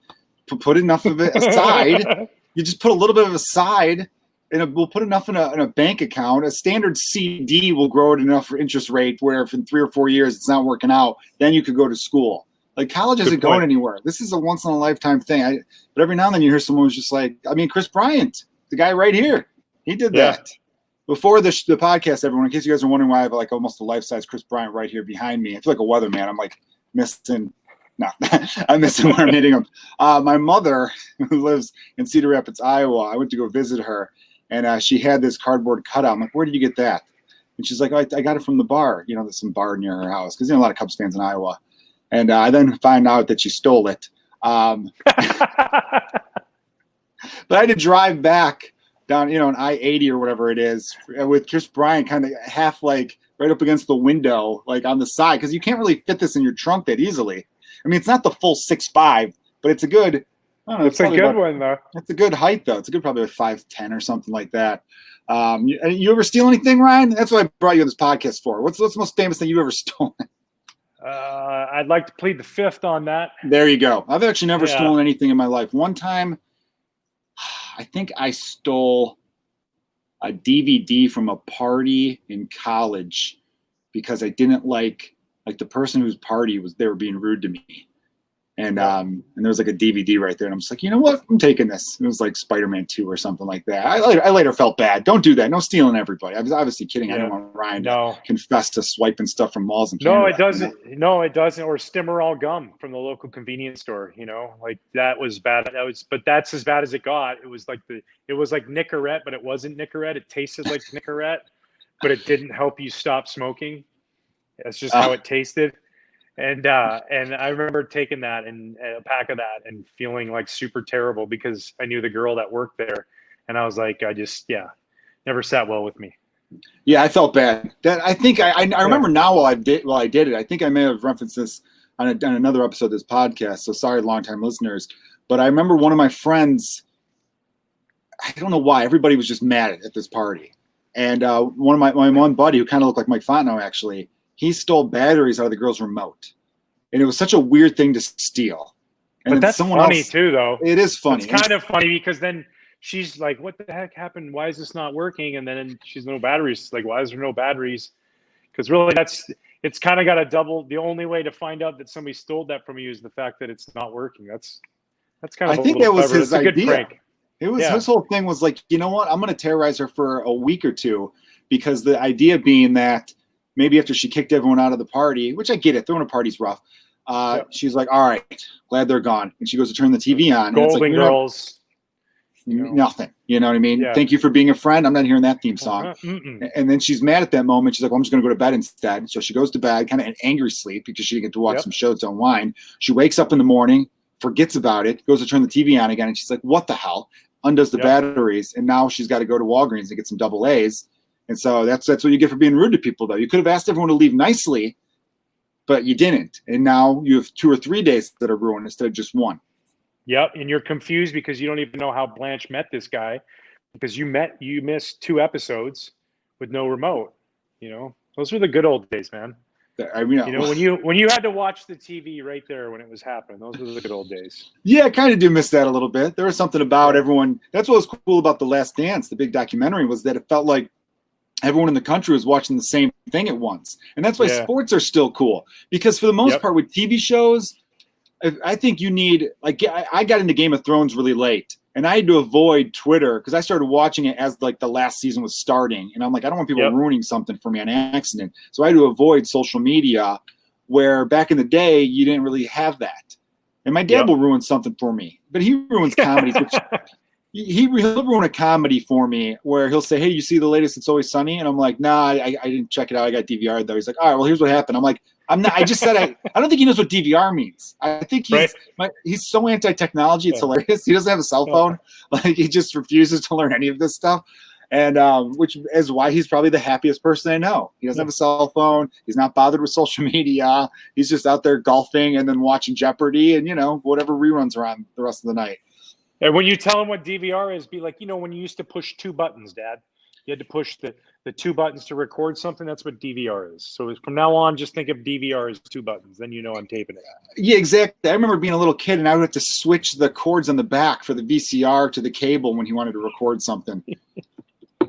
put enough of it aside. You just put a little bit of aside, and we'll put enough in a bank account. A standard CD will grow at enough for interest rate where if in 3 or 4 years it's not working out, then you could go to school. Like, college isn't going anywhere. This is a once in a lifetime thing. But every now and then you hear someone who's just like, Chris Bryant, the guy right here, he did that. Before the podcast, everyone, in case you guys are wondering why I have like almost a life-size Chris Bryant right here behind me, I feel like a weatherman. I'm like missing. No, I'm missing where I'm hitting him. My mother, who lives in Cedar Rapids, Iowa, I went to go visit her, and she had this cardboard cutout. I'm like, where did you get that? And she's like, I got it from the bar. There's some bar near her house because a lot of Cubs fans in Iowa. And I then find out that she stole it. But I had to drive back down, on I-80 or whatever it is, with Chris Bryant kind of half like right up against the window, like on the side, because you can't really fit this in your trunk that easily. I mean, it's not the full 6'5", but it's a good. I don't know. It's a good one though. It's a good height though. It's a good probably like 5'10" or something like that. You ever steal anything, Ryan? That's what I brought you on this podcast for. What's the most famous thing you've ever stolen? I'd like to plead the fifth on that. There you go. I've actually never stolen anything in my life. One time, I think I stole a DVD from a party in college because I didn't like the person whose party they were being rude to me. And there was like a DVD right there. And I'm just like, you know what? I'm taking this. It was like Spider-Man 2 or something like that. I later felt bad. Don't do that. No stealing everybody. I was obviously kidding. I didn't want Ryan to confess to swiping stuff from malls and Canada. No, it doesn't. No, it doesn't. Or Stimorol gum from the local convenience store. Like that was bad. But that's as bad as it got. It was like Nicorette, but it wasn't Nicorette. It tasted like Nicorette, but it didn't help you stop smoking. That's just how it tasted. And I remember taking that and a pack of that and feeling like super terrible because I knew the girl that worked there, and I was like, never sat well with me. Yeah, I felt bad. That I think I remember now while I did it. I think I may have referenced this on another episode of this podcast. So sorry, longtime listeners. But I remember one of my friends. I don't know why everybody was just mad at this party, and one of my one buddy who kind of looked like Mike Fontenot actually. He stole batteries out of the girl's remote, and it was such a weird thing to steal. And but that's funny too, though. It is funny. It's kind of funny because then she's like, "What the heck happened? Why is this not working?" And then she's no batteries. Like, why is there no batteries? Because really, it's kind of got a double. The only way to find out that somebody stole that from you is the fact that it's not working. That's kind of. I think that was clever. his idea. It was his whole thing was like, you know what? I'm going to terrorize her for a week or two, because the idea being that. Maybe after she kicked everyone out of the party, which I get it, throwing a party's rough. She's like, all right, glad they're gone. And she goes to turn the TV on. Golden and it's like, Girls. Nothing. You know what I mean? Yeah. Thank you for being a friend. I'm not hearing that theme song. And then she's mad at that moment. She's like, well, I'm just going to go to bed instead. So she goes to bed, kind of an angry sleep because she didn't get to watch some shows to unwind. She wakes up in the morning, forgets about it, goes to turn the TV on again. And she's like, what the hell? Undoes the batteries. And now she's got to go to Walgreens and get some double A's. And so that's what you get for being rude to people, though. You could have asked everyone to leave nicely, but you didn't. And now you have 2 or 3 days that are ruined instead of just one. Yep, and you're confused because you don't even know how Blanche met this guy, because you missed 2 episodes with no remote. Those were the good old days, man. I mean, when you had to watch the TV right there when it was happening, those were the good old days. Yeah, I kind of do miss that a little bit. There was something about everyone. That's what was cool about The Last Dance, the big documentary, was that it felt like everyone in the country was watching the same thing at once. And that's why sports are still cool, because for the most part with TV shows, I think you need, like, I got into Game of Thrones really late, and I had to avoid Twitter because I started watching it as like the last season was starting, and I'm like, I don't want people ruining something for me on accident. So I had to avoid social media, where back in the day you didn't really have that. And my dad will ruin something for me, but he ruins comedies. Which he'll ruin a comedy for me where he'll say, "Hey, you see the latest It's Always Sunny?" And I'm like, "Nah, I didn't check it out. I got DVR though." He's like, "All right, well, here's what happened." I'm like, "I'm not. I just said I don't think he knows what DVR means. I think he's so anti-technology. It's hilarious. He doesn't have a cell phone. Like, he just refuses to learn any of this stuff." And which is why he's probably the happiest person I know. He doesn't have a cell phone. He's not bothered with social media. He's just out there golfing and then watching Jeopardy and, whatever reruns are on the rest of the night. And when you tell him what DVR is, be like, when you used to push 2 buttons, Dad, you had to push the 2 buttons to record something. That's what DVR is. So from now on, just think of DVR as 2 buttons. Then I'm taping it. Yeah, exactly. I remember being a little kid and I would have to switch the cords on the back for the VCR to the cable when he wanted to record something.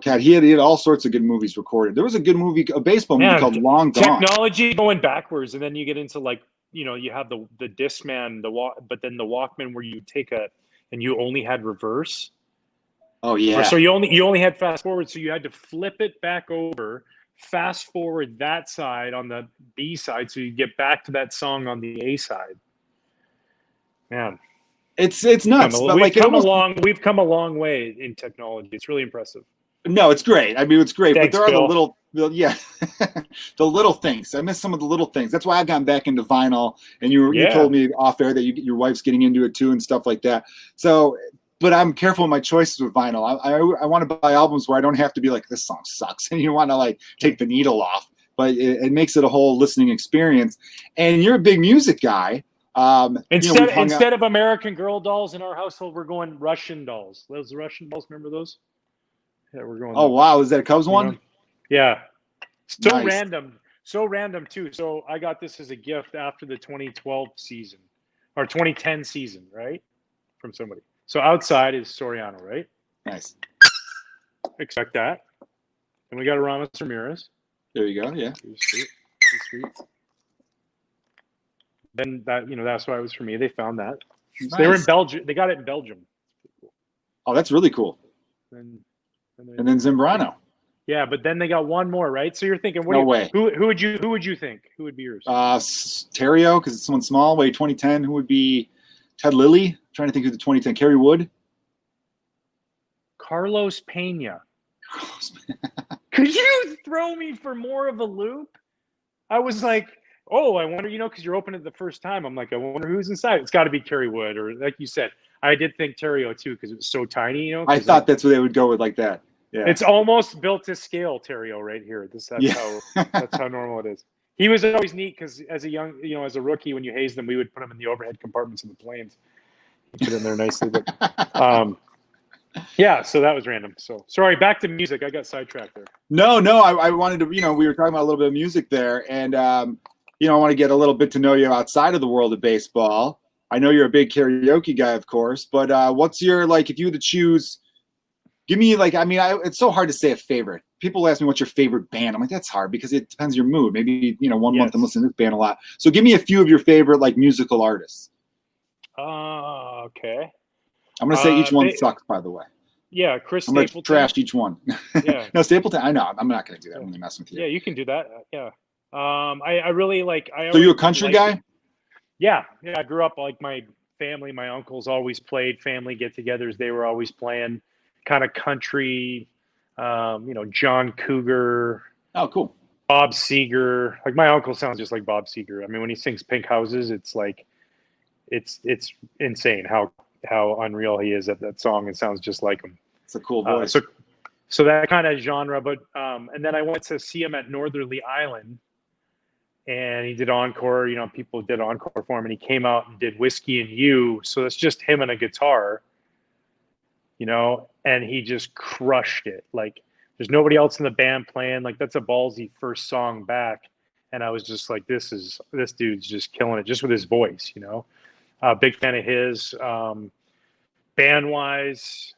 God, he had all sorts of good movies recorded. There was a good movie, a baseball movie called Long Gone. Technology going backwards, and then you get into you have the Discman, but then the Walkman where you take and you only had reverse. Oh yeah. So you only had fast forward, so you had to flip it back over, fast forward that side on the B side, so you get back to that song on the A side. Man, it's nuts. We've come a long way in technology. It's really impressive. No, it's great. I mean, it's great. Thanks, but there are Bill. the little things. I miss some of the little things. That's why I've gotten back into vinyl. And you told me off air that your wife's getting into it too and stuff like that. So, but I'm careful with my choices with vinyl. I want to buy albums where I don't have to be like, this song sucks, and you want to take the needle off. But it makes it a whole listening experience. And you're a big music guy. Instead of American Girl dolls in our household, we're going Russian dolls. Those Russian dolls, remember those? Yeah, we're going. Oh wow, is that a Cubs one? Yeah. So nice. random too. So I got this as a gift after the 2012 season or 2010 season, right? From somebody. So outside is Soriano, right? Nice. Expect that. And we got a Ramos Ramirez. There you go. Yeah. Sweet. Then that's why it was for me. They found that. Nice. So they were in Belgium. They got it in Belgium. Oh, that's really cool. And then Zambrano. Yeah, but then they got one more, right? So you're thinking, no way. Who would you think? Who would be yours? Terrio, because it's someone small. Wait, 2010. Who would be Ted Lilly? I'm trying to think of the 2010. Kerry Wood. Carlos Pena. Could you throw me for more of a loop? I was like, oh, I wonder, because you're opening it the first time. I'm like, I wonder who's inside. It's got to be Kerry Wood, or like you said. I did think Terrio too because it was so tiny, I thought that's what they would go with, like that. Yeah, it's almost built to scale, Terrio, right here. That's how normal it is. He was always neat because as a rookie, when you haze them, we would put them in the overhead compartments of the planes. Put in there nicely, but yeah. So that was random. So sorry. Back to music. I got sidetracked there. No. I wanted to. We were talking about a little bit of music there, and I want to get a little bit to know you outside of the world of baseball. I know you're a big karaoke guy, of course, but what's your, if you had to choose, give me, it's so hard to say a favorite. People ask me, what's your favorite band? I'm like, that's hard because it depends on your mood. Maybe, 1 month I'm listening to this band a lot. So give me a few of your favorite, musical artists. Okay. I'm going to say each one sucks, by the way. Yeah, Chris I'm Stapleton. I'm going to trash each one. Yeah. No, Stapleton, I know. I'm not going to do that. I'm going to mess with you. Yeah, you can do that. Yeah. I really like. So you a country guy? Yeah. I grew up my family, my uncles always played family get-togethers. They were always playing kind of country, John Cougar. Oh, cool. Bob Seger. My uncle sounds just like Bob Seger. I mean, when he sings Pink Houses, it's it's insane how unreal he is at that song. It sounds just like him. It's a cool voice. So that kind of genre, but and then I went to see him at Northerly Island. And he did encore, people did encore for him, and he came out and did Whiskey and You. So it's just him and a guitar, and he just crushed it. There's nobody else in the band playing. That's a ballsy first song back. and I was just like, this dude's just killing it just with his voice, you know. Big fan of his. Band wise,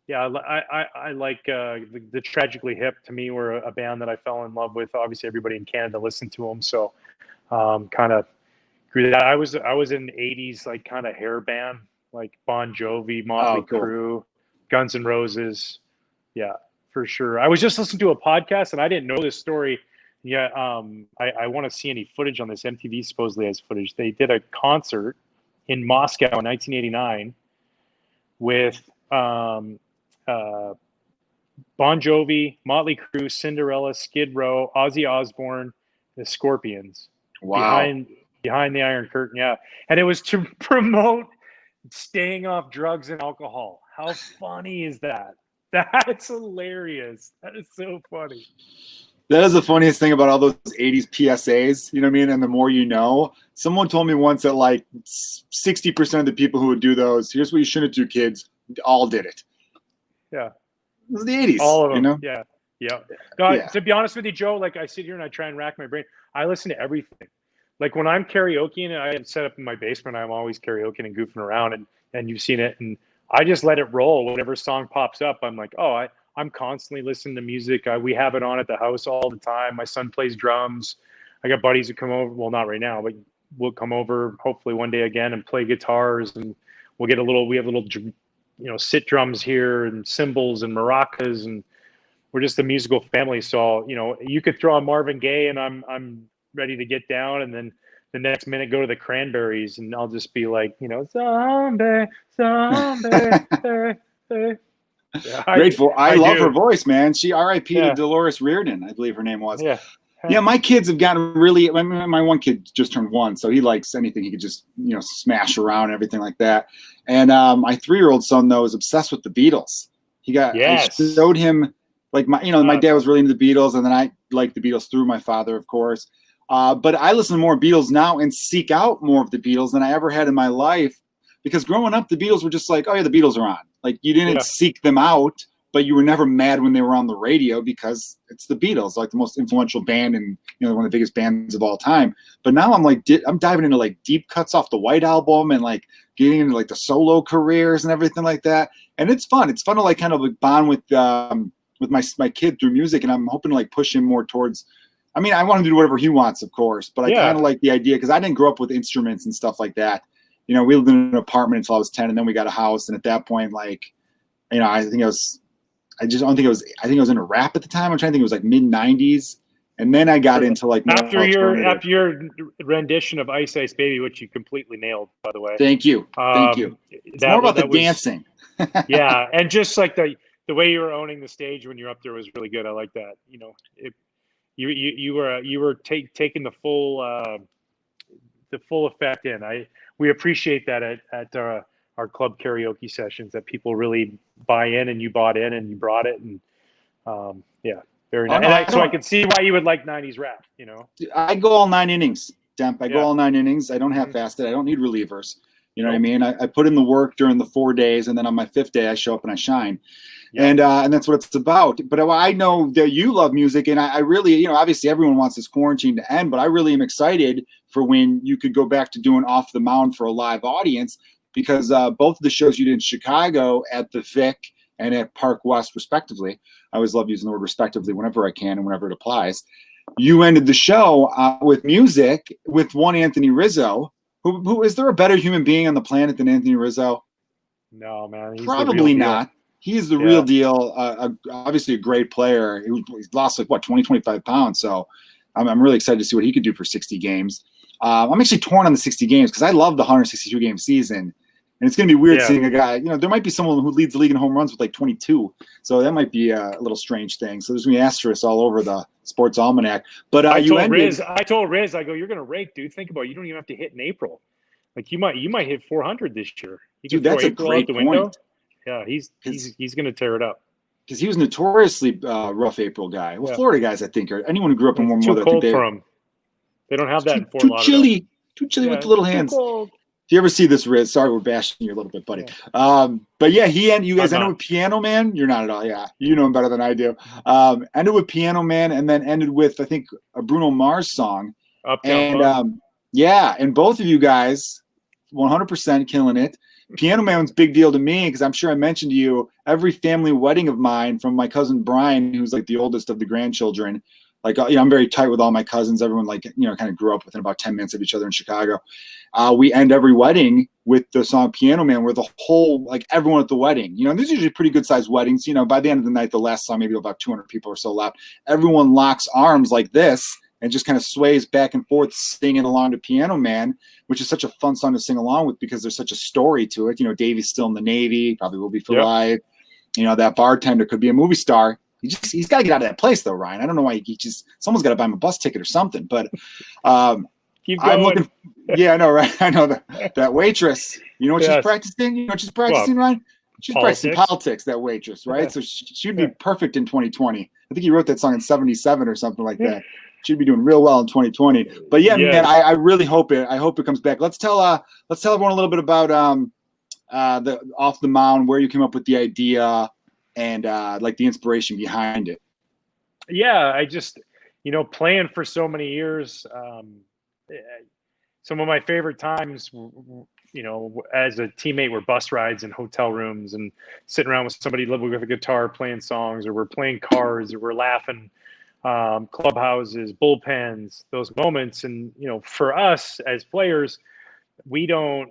yeah, I like the Tragically Hip. To me, were a band that I fell in love with. Obviously, everybody in Canada listened to them, so kind of grew that. I was in '80s like kind of hair band, like Bon Jovi, Motley Crue, Guns N' Roses. Yeah, for sure. I was just listening to a podcast, and I didn't know this story. Yeah, I want to see any footage on this. MTV supposedly has footage. They did a concert in Moscow in 1989 with Bon Jovi, Motley Crue, Cinderella, Skid Row, Ozzy Osbourne, the Scorpions. Wow. Behind the Iron Curtain, yeah. And it was to promote staying off drugs and alcohol. How funny is that? That's hilarious. That is so funny. That is the funniest thing about all those 80s PSAs, you know what I mean? And the more you know. Someone told me once that like 60% of the people who would do those, here's what you shouldn't do, kids, all did it. Yeah. It was the 80s. All of them. You know? Yeah. Yeah. No, yeah. To be honest with you, Joe, like I sit here and I try and rack my brain. I listen to everything. Like when I'm karaokeing, I have set up in my basement, I'm always karaokeing and goofing around, and you've seen it. And I just let it roll. Whatever song pops up, I'm like, oh, I'm constantly listening to music. We have it on at the house all the time. My son plays drums. I got buddies who come over. Well, not right now, but we'll come over hopefully one day again and play guitars. And we have little, sit drums here and cymbals and maracas. And we're just a musical family. So, you could throw on Marvin Gaye and I'm ready to get down. And then the next minute go to the Cranberries and I'll just be like, zombie. Yeah, grateful. I love her voice, man. She R.I.P. to Dolores Reardon, I believe her name was. Yeah. Yeah, my kids have gotten really. My one kid just turned 1, so he likes anything he could just smash around and everything like that. And my 3-year-old son though is obsessed with the Beatles. I showed him like my dad was really into the Beatles, and then I liked the Beatles through my father, of course. But I listen to more Beatles now and seek out more of the Beatles than I ever had in my life, because growing up the Beatles were just like, oh yeah, the Beatles are on. Like you didn't seek them out, but you were never mad when they were on the radio because it's the Beatles, like the most influential band and one of the biggest bands of all time. But now I'm like, I'm diving into like deep cuts off the White Album and like getting into like the solo careers and everything like that. And it's fun. It's fun to like kind of like bond with my kid through music, and I'm hoping to like push him more towards. I mean, I want him to do whatever he wants, of course, but I kind of like the idea because I didn't grow up with instruments and stuff like that. We lived in an apartment until I was 10, and then we got a house. And at that point, like, I think I was into rap at the time. I'm trying to think it was like mid 90s. And then I got into like after your rendition of Ice Ice Baby, which you completely nailed, by the way. Thank you. It's more about the dancing. Yeah. And just like the way you were owning the stage when you're up there was really good. I like that. You were taking the full effect in. We appreciate that at our club karaoke sessions, that people really buy in, and you bought in and you brought it, and very nice. I can see why you would like 90s rap. I go all 9 innings, Demp. I go all 9 innings. I don't have fasted. I don't need relievers. You know what I mean? I put in the work during the 4 days, and then on my 5th day I show up and I shine. And that's what it's about. But I know that you love music, and I really, obviously everyone wants this quarantine to end, but I really am excited for when you could go back to doing Off the Mound for a live audience, because both of the shows you did in Chicago at the Vic and at Park West, respectively, I always love using the word respectively whenever I can and whenever it applies. You ended the show with music with one Anthony Rizzo. Who is there a better human being on the planet than Anthony Rizzo? No, man. Probably not. He's the real deal. Obviously a great player. He's lost like 20, 25 pounds. So I'm really excited to see what he could do for 60 games. I'm actually torn on the 60 games because I love the 162 game season. And it's going to be weird seeing a guy, there might be someone who leads the league in home runs with like 22. So that might be a little strange thing. So there's going to be asterisks all over the sports almanac. But I told Riz, I go, you're going to rake, dude. Think about it. You don't even have to hit in April. Like you might hit 400 this year. Dude, that's a great point. Yeah, he's going to tear it up. Because he was notoriously rough April guy. Well, Florida guys, I think, or anyone who grew up in warm weather. Too cold for him. They don't have that in Fort Lauderdale. Too chilly with the little hands. Cold. If you ever see this, Riz, sorry we're bashing you a little bit, buddy. But yeah, you guys ended with Piano Man. You're not at all. Yeah, you know him better than I do. Ended with Piano Man, and then ended with, I think, a Bruno Mars song. And both of you guys, 100% killing it. Piano Man was a big deal to me because I'm sure I mentioned to you every family wedding of mine, from my cousin Brian, who's like the oldest of the grandchildren. Like, I'm very tight with all my cousins. Everyone, like, kind of grew up within about 10 minutes of each other in Chicago. We end every wedding with the song Piano Man, where the whole, like, everyone at the wedding, these are usually pretty good sized weddings. By the end of the night, the last song, maybe about 200 people or so left. Everyone locks arms like this and just kind of sways back and forth, singing along to Piano Man, which is such a fun song to sing along with because there's such a story to it. Davy's still in the Navy, probably will be for life. That bartender could be a movie star. He's got to get out of that place, though, Ryan. I don't know why someone's got to buy him a bus ticket or something. But keep going. I'm looking. Yeah, I know, right? I know that waitress. You know what she's practicing? You know what she's practicing, Ryan? She's practicing politics. That waitress, right? Yeah. So she'd be perfect in 2020. I think he wrote that song in '77 or something like that. She'd be doing real well in 2020. But man, I really hope it. I hope it comes back. Let's tell everyone a little bit about the Off the Mound, where you came up with the idea, and like the inspiration behind it. Yeah, I just, playing for so many years, some of my favorite times, as a teammate, were bus rides and hotel rooms and sitting around with somebody living with a guitar playing songs, or we're playing cards, or we're laughing, clubhouses, bullpens, those moments. And, for us as players, we don't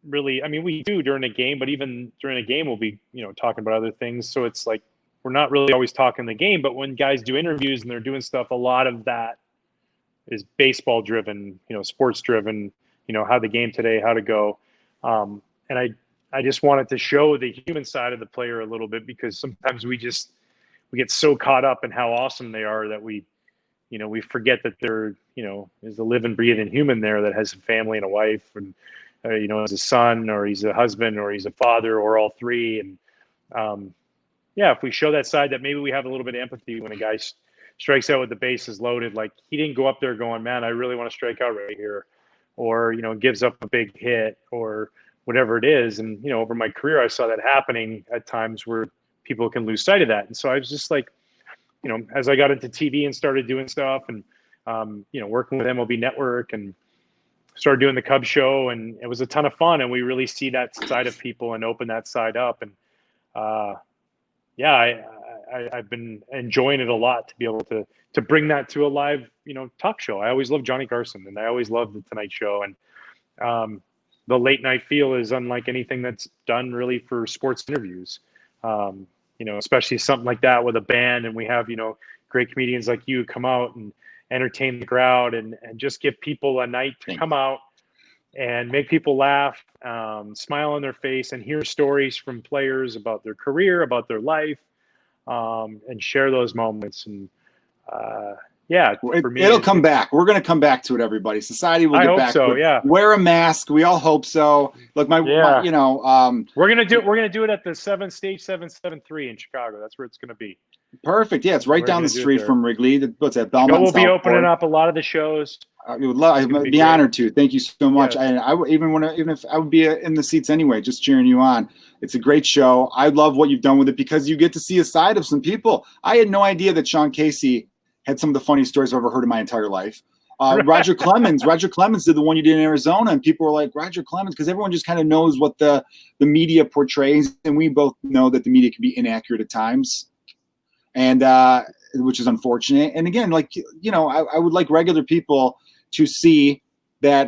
really, we do during a game, but even during a game, we'll be, talking about other things. So it's like, we're not really always talking the game, but when guys do interviews and they're doing stuff, a lot of that is baseball driven, sports driven, how the game today, how to go. And I just wanted to show the human side of the player a little bit, because sometimes we get so caught up in how awesome they are that we forget that there, is a living, breathing human there that has a family and a wife, and, as a son, or he's a husband, or he's a father, or all three. And if we show that side, that maybe we have a little bit of empathy when a guy strikes out with the bases loaded, like he didn't go up there going, man, I really want to strike out right here, or, gives up a big hit, or whatever it is. And, over my career, I saw that happening at times where people can lose sight of that. And so I was just like, as I got into TV and started doing stuff, and, working with MLB Network, and started doing the Cubs show, and it was a ton of fun. And we really see that side of people and open that side up. And I've been enjoying it a lot to be able to bring that to a live, talk show. I always loved Johnny Carson, and I always loved the Tonight Show. And the late night feel is unlike anything that's done really for sports interviews. Especially something like that with a band, and we have, great comedians like you come out and entertain the crowd, and just give people a night to come out and make people laugh, smile on their face, and hear stories from players about their career, about their life, and share those moments. And for me, it'll come back. We're going to come back to it, everybody. Society will get back. So, yeah. Wear a mask. We all hope so. Look, my we're going to do it at the Stage 773 in Chicago. That's where it's going to be. Perfect. Yeah, it's right down the street from Wrigley. What's that? Belmont. We'll be opening up a lot of the shows. I'd be honored to. Thank you so much. Yeah. I would even if I would be in the seats anyway, just cheering you on. It's a great show. I love what you've done with it, because you get to see a side of some people. I had no idea that Sean Casey had some of the funniest stories I've ever heard in my entire life. Roger Clemens did the one you did in Arizona, and people were like, Roger Clemens, because everyone just kind of knows what the media portrays, and we both know that the media can be inaccurate at times, and which is unfortunate. And again, like, I would like regular people to see that,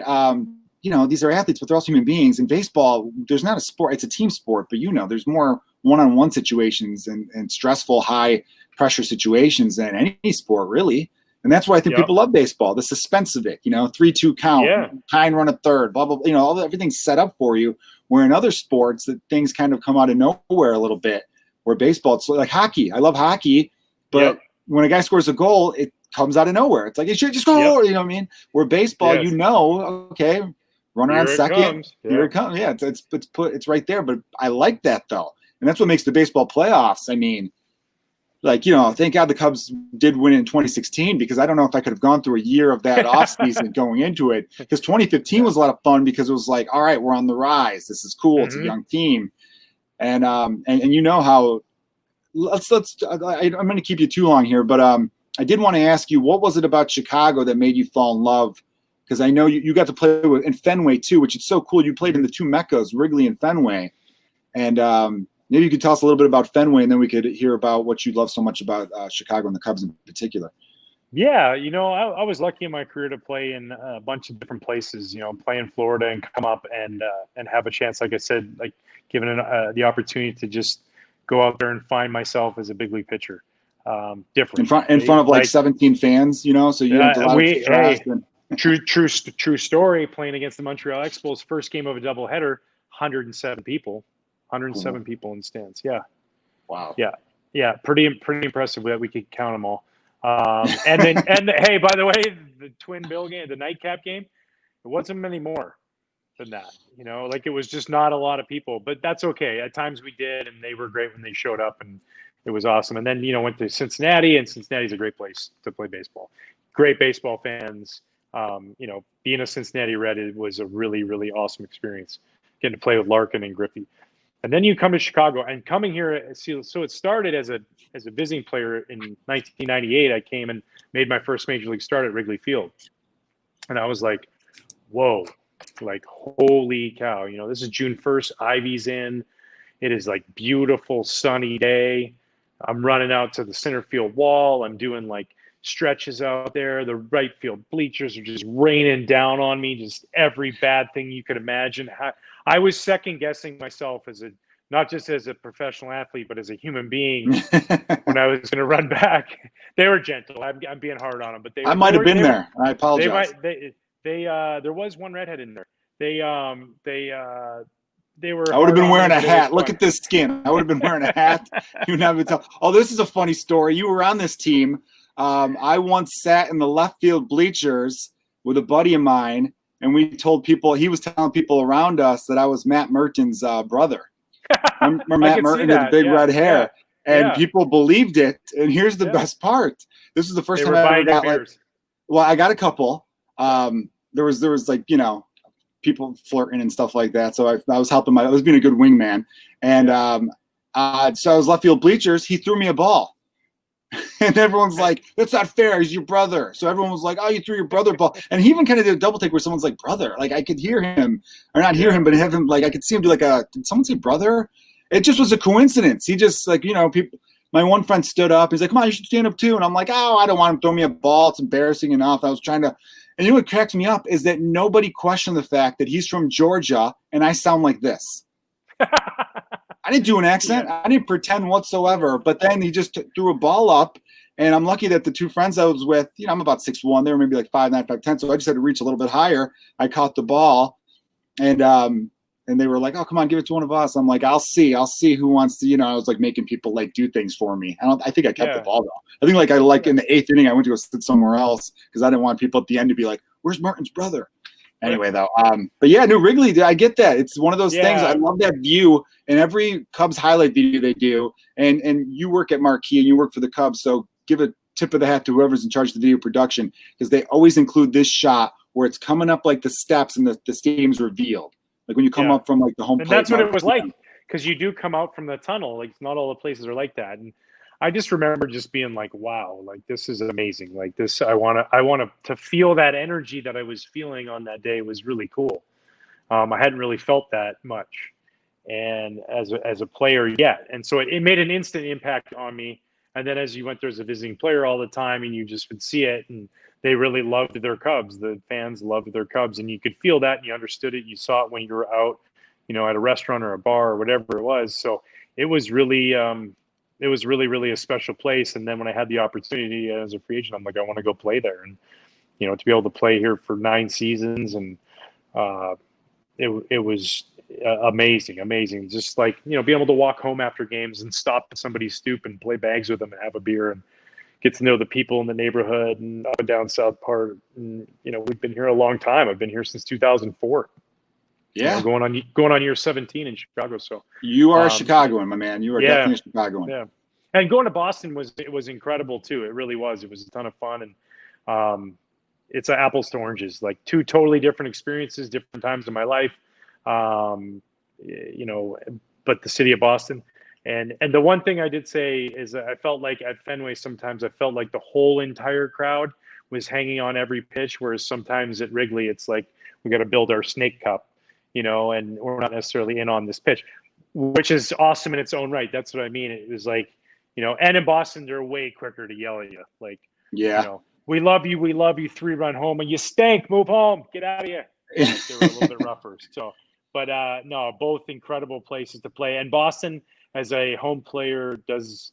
these are athletes, but they're also human beings. In baseball, there's not a sport; it's a team sport, but there's more one-on-one situations and stressful, high-pressure situations than any sport, really. And that's why I think people love baseball, the suspense of it, 3-2 count, tie and run a third, blah, blah, blah, everything's set up for you. Where in other sports, that things kind of come out of nowhere a little bit. Where baseball, it's like hockey. I love hockey, but when a guy scores a goal, it comes out of nowhere. It's like, it should just go, you know what I mean? Where baseball, okay, runner on second, here it comes. Yeah, it's right there. But I like that, though. And that's what makes the baseball playoffs. I mean, like, you know, thank God the Cubs did win in 2016, because I don't know if I could have gone through a year of that offseason going into it, because 2015 was a lot of fun, because it was like, all right, we're on the rise. This is cool. It's a young team. And you know how I'm going to keep you too long here, but I did want to ask you, what was it about Chicago that made you fall in love? Because I know you got to play in Fenway too, which is so cool. You played in the two Meccas, Wrigley and Fenway. And maybe you could tell us a little bit about Fenway, and then we could hear about what you love so much about Chicago and the Cubs in particular. Yeah, you know, I was lucky in my career to play in a bunch of different places. You know, play in Florida and come up and have a chance, like I said, like given the opportunity to just go out there and find myself as a big league pitcher. Different in front of like 17 fans, you know, so you have a lot of stress. True story. Playing against the Montreal Expos, first game of a doubleheader, 107 people in the stands. Yeah. Wow. Yeah. Pretty impressive that we could count them all. And hey, by the way, the Twin Bill game, the nightcap game, it wasn't many more than that. You know, like it was just not a lot of people, but that's okay. At times we did, and they were great when they showed up, and it was awesome. And then, you know, went to Cincinnati, and Cincinnati's a great place to play baseball. Great baseball fans. You know, being a Cincinnati Red, it was a really, really awesome experience getting to play with Larkin and Griffey. And then you come to Chicago, and coming here, so it started as a visiting player in 1998. I came and made my first major league start at Wrigley Field, and I was like, whoa, like holy cow! You know, this is June 1st. Ivy's in. It is like beautiful sunny day. I'm running out to the center field wall. I'm doing like stretches out there. The right field bleachers are just raining down on me, just every bad thing you could imagine. I was second guessing myself as not just as a professional athlete, but as a human being when I was going to run back. They were gentle. I'm being hard on them, but I might have been there. I apologize. There was one redhead in there. They were. I would have been wearing a hat. Look at this skin. I would have been wearing a hat. You never tell. Oh, this is a funny story. You were on this team. I once sat in the left field bleachers with a buddy of mine, and we told people, he was telling people around us that I was Matt Merton's brother. Remember Matt Merton had the big red hair, and people believed it. And here's the best part. This was the first time I ever got well, I got a couple. There was like, you know, people flirting and stuff like that. So I was helping I was being a good wingman. And so I was left field bleachers. He threw me a ball. And everyone's like, that's not fair. He's your brother. So everyone was like, oh, you threw your brother ball. And he even kind of did a double take where someone's like, brother. Like I could hear him, or not hear him, but have him, like I could see him do like did someone say brother? It just was a coincidence. He just, like, you know, people. My one friend stood up. He's like, come on, you should stand up too. And I'm like, oh, I don't want him to throw me a ball. It's embarrassing enough. I was trying to. And you know what cracks me up is that nobody questioned the fact that he's from Georgia and I sound like this. I didn't do an accent. I didn't pretend whatsoever. But then he just threw a ball up, and I'm lucky that the two friends I was with, you know, I'm about 6'1". They were maybe like 5'9", 5'10". So I just had to reach a little bit higher. I caught the ball, and they were like, "Oh, come on, give it to one of us." I'm like, "I'll see who wants to." You know, I was like making people like do things for me. I think I kept the ball though. I think like in the 8th inning, I went to go sit somewhere else because I didn't want people at the end to be like, "Where's Martin's brother?" Anyway, though, but yeah, New Wrigley, I get that. It's one of those things. I love that view in every Cubs highlight video they do. And you work at Marquee and you work for the Cubs, so give a tip of the hat to whoever's in charge of the video production, because they always include this shot where it's coming up like the steps and the stadium's revealed, like when you come up from like the home plate. And that's what it was like, because you do come out from the tunnel. Like not all the places are like that. And I just remember just being like, wow, like this is amazing. Like this, I want to feel that energy that I was feeling on that day was really cool. I hadn't really felt that much, and as a player yet. And so it made an instant impact on me. And then as you went there as a visiting player all the time, and you just would see it, and they really loved their Cubs. The fans loved their Cubs, and you could feel that, and you understood it. You saw it when you were out, you know, at a restaurant or a bar or whatever it was. So it was really, really a special place. And then when I had the opportunity as a free agent, I'm like, I want to go play there. And, you know, to be able to play here for 9 seasons, and it was amazing. Just like, you know, being able to walk home after games and stop at somebody's stoop and play bags with them and have a beer and get to know the people in the neighborhood and up and down South Park. And, you know, we've been here a long time. I've been here since 2004. Yeah, you know, going on year 17 in Chicago. So you are a Chicagoan, my man. You are definitely a Chicagoan. Yeah, And going to Boston was incredible too. It really was. It was a ton of fun, and it's apples to oranges, like two totally different experiences, different times in my life. But the city of Boston, and the one thing I did say is I felt like at Fenway sometimes I felt like the whole entire crowd was hanging on every pitch, whereas sometimes at Wrigley it's like we got to build our snake cup, and we're not necessarily in on this pitch, which is awesome in its own right. That's what I mean. It was like, and in Boston they're way quicker to yell at you, like, we love you, 3-run home, and you stink, move home, get out of here. Like they were a little bit rougher. So, but no, both incredible places to play. And Boston, as a home player, does,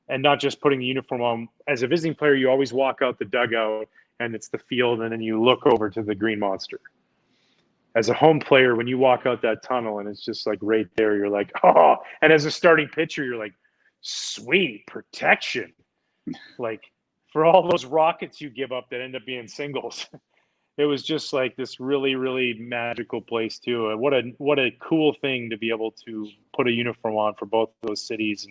and not just putting the uniform on. As a visiting player, you always walk out the dugout, and it's the field, and then you look over to the Green Monster. As a home player, when you walk out that tunnel, and it's just like right there, you're like, oh. And as a starting pitcher, you're like, sweet protection, like for all those rockets you give up that end up being singles. It was just like this really, really magical place too. And what a cool thing to be able to put a uniform on for both those cities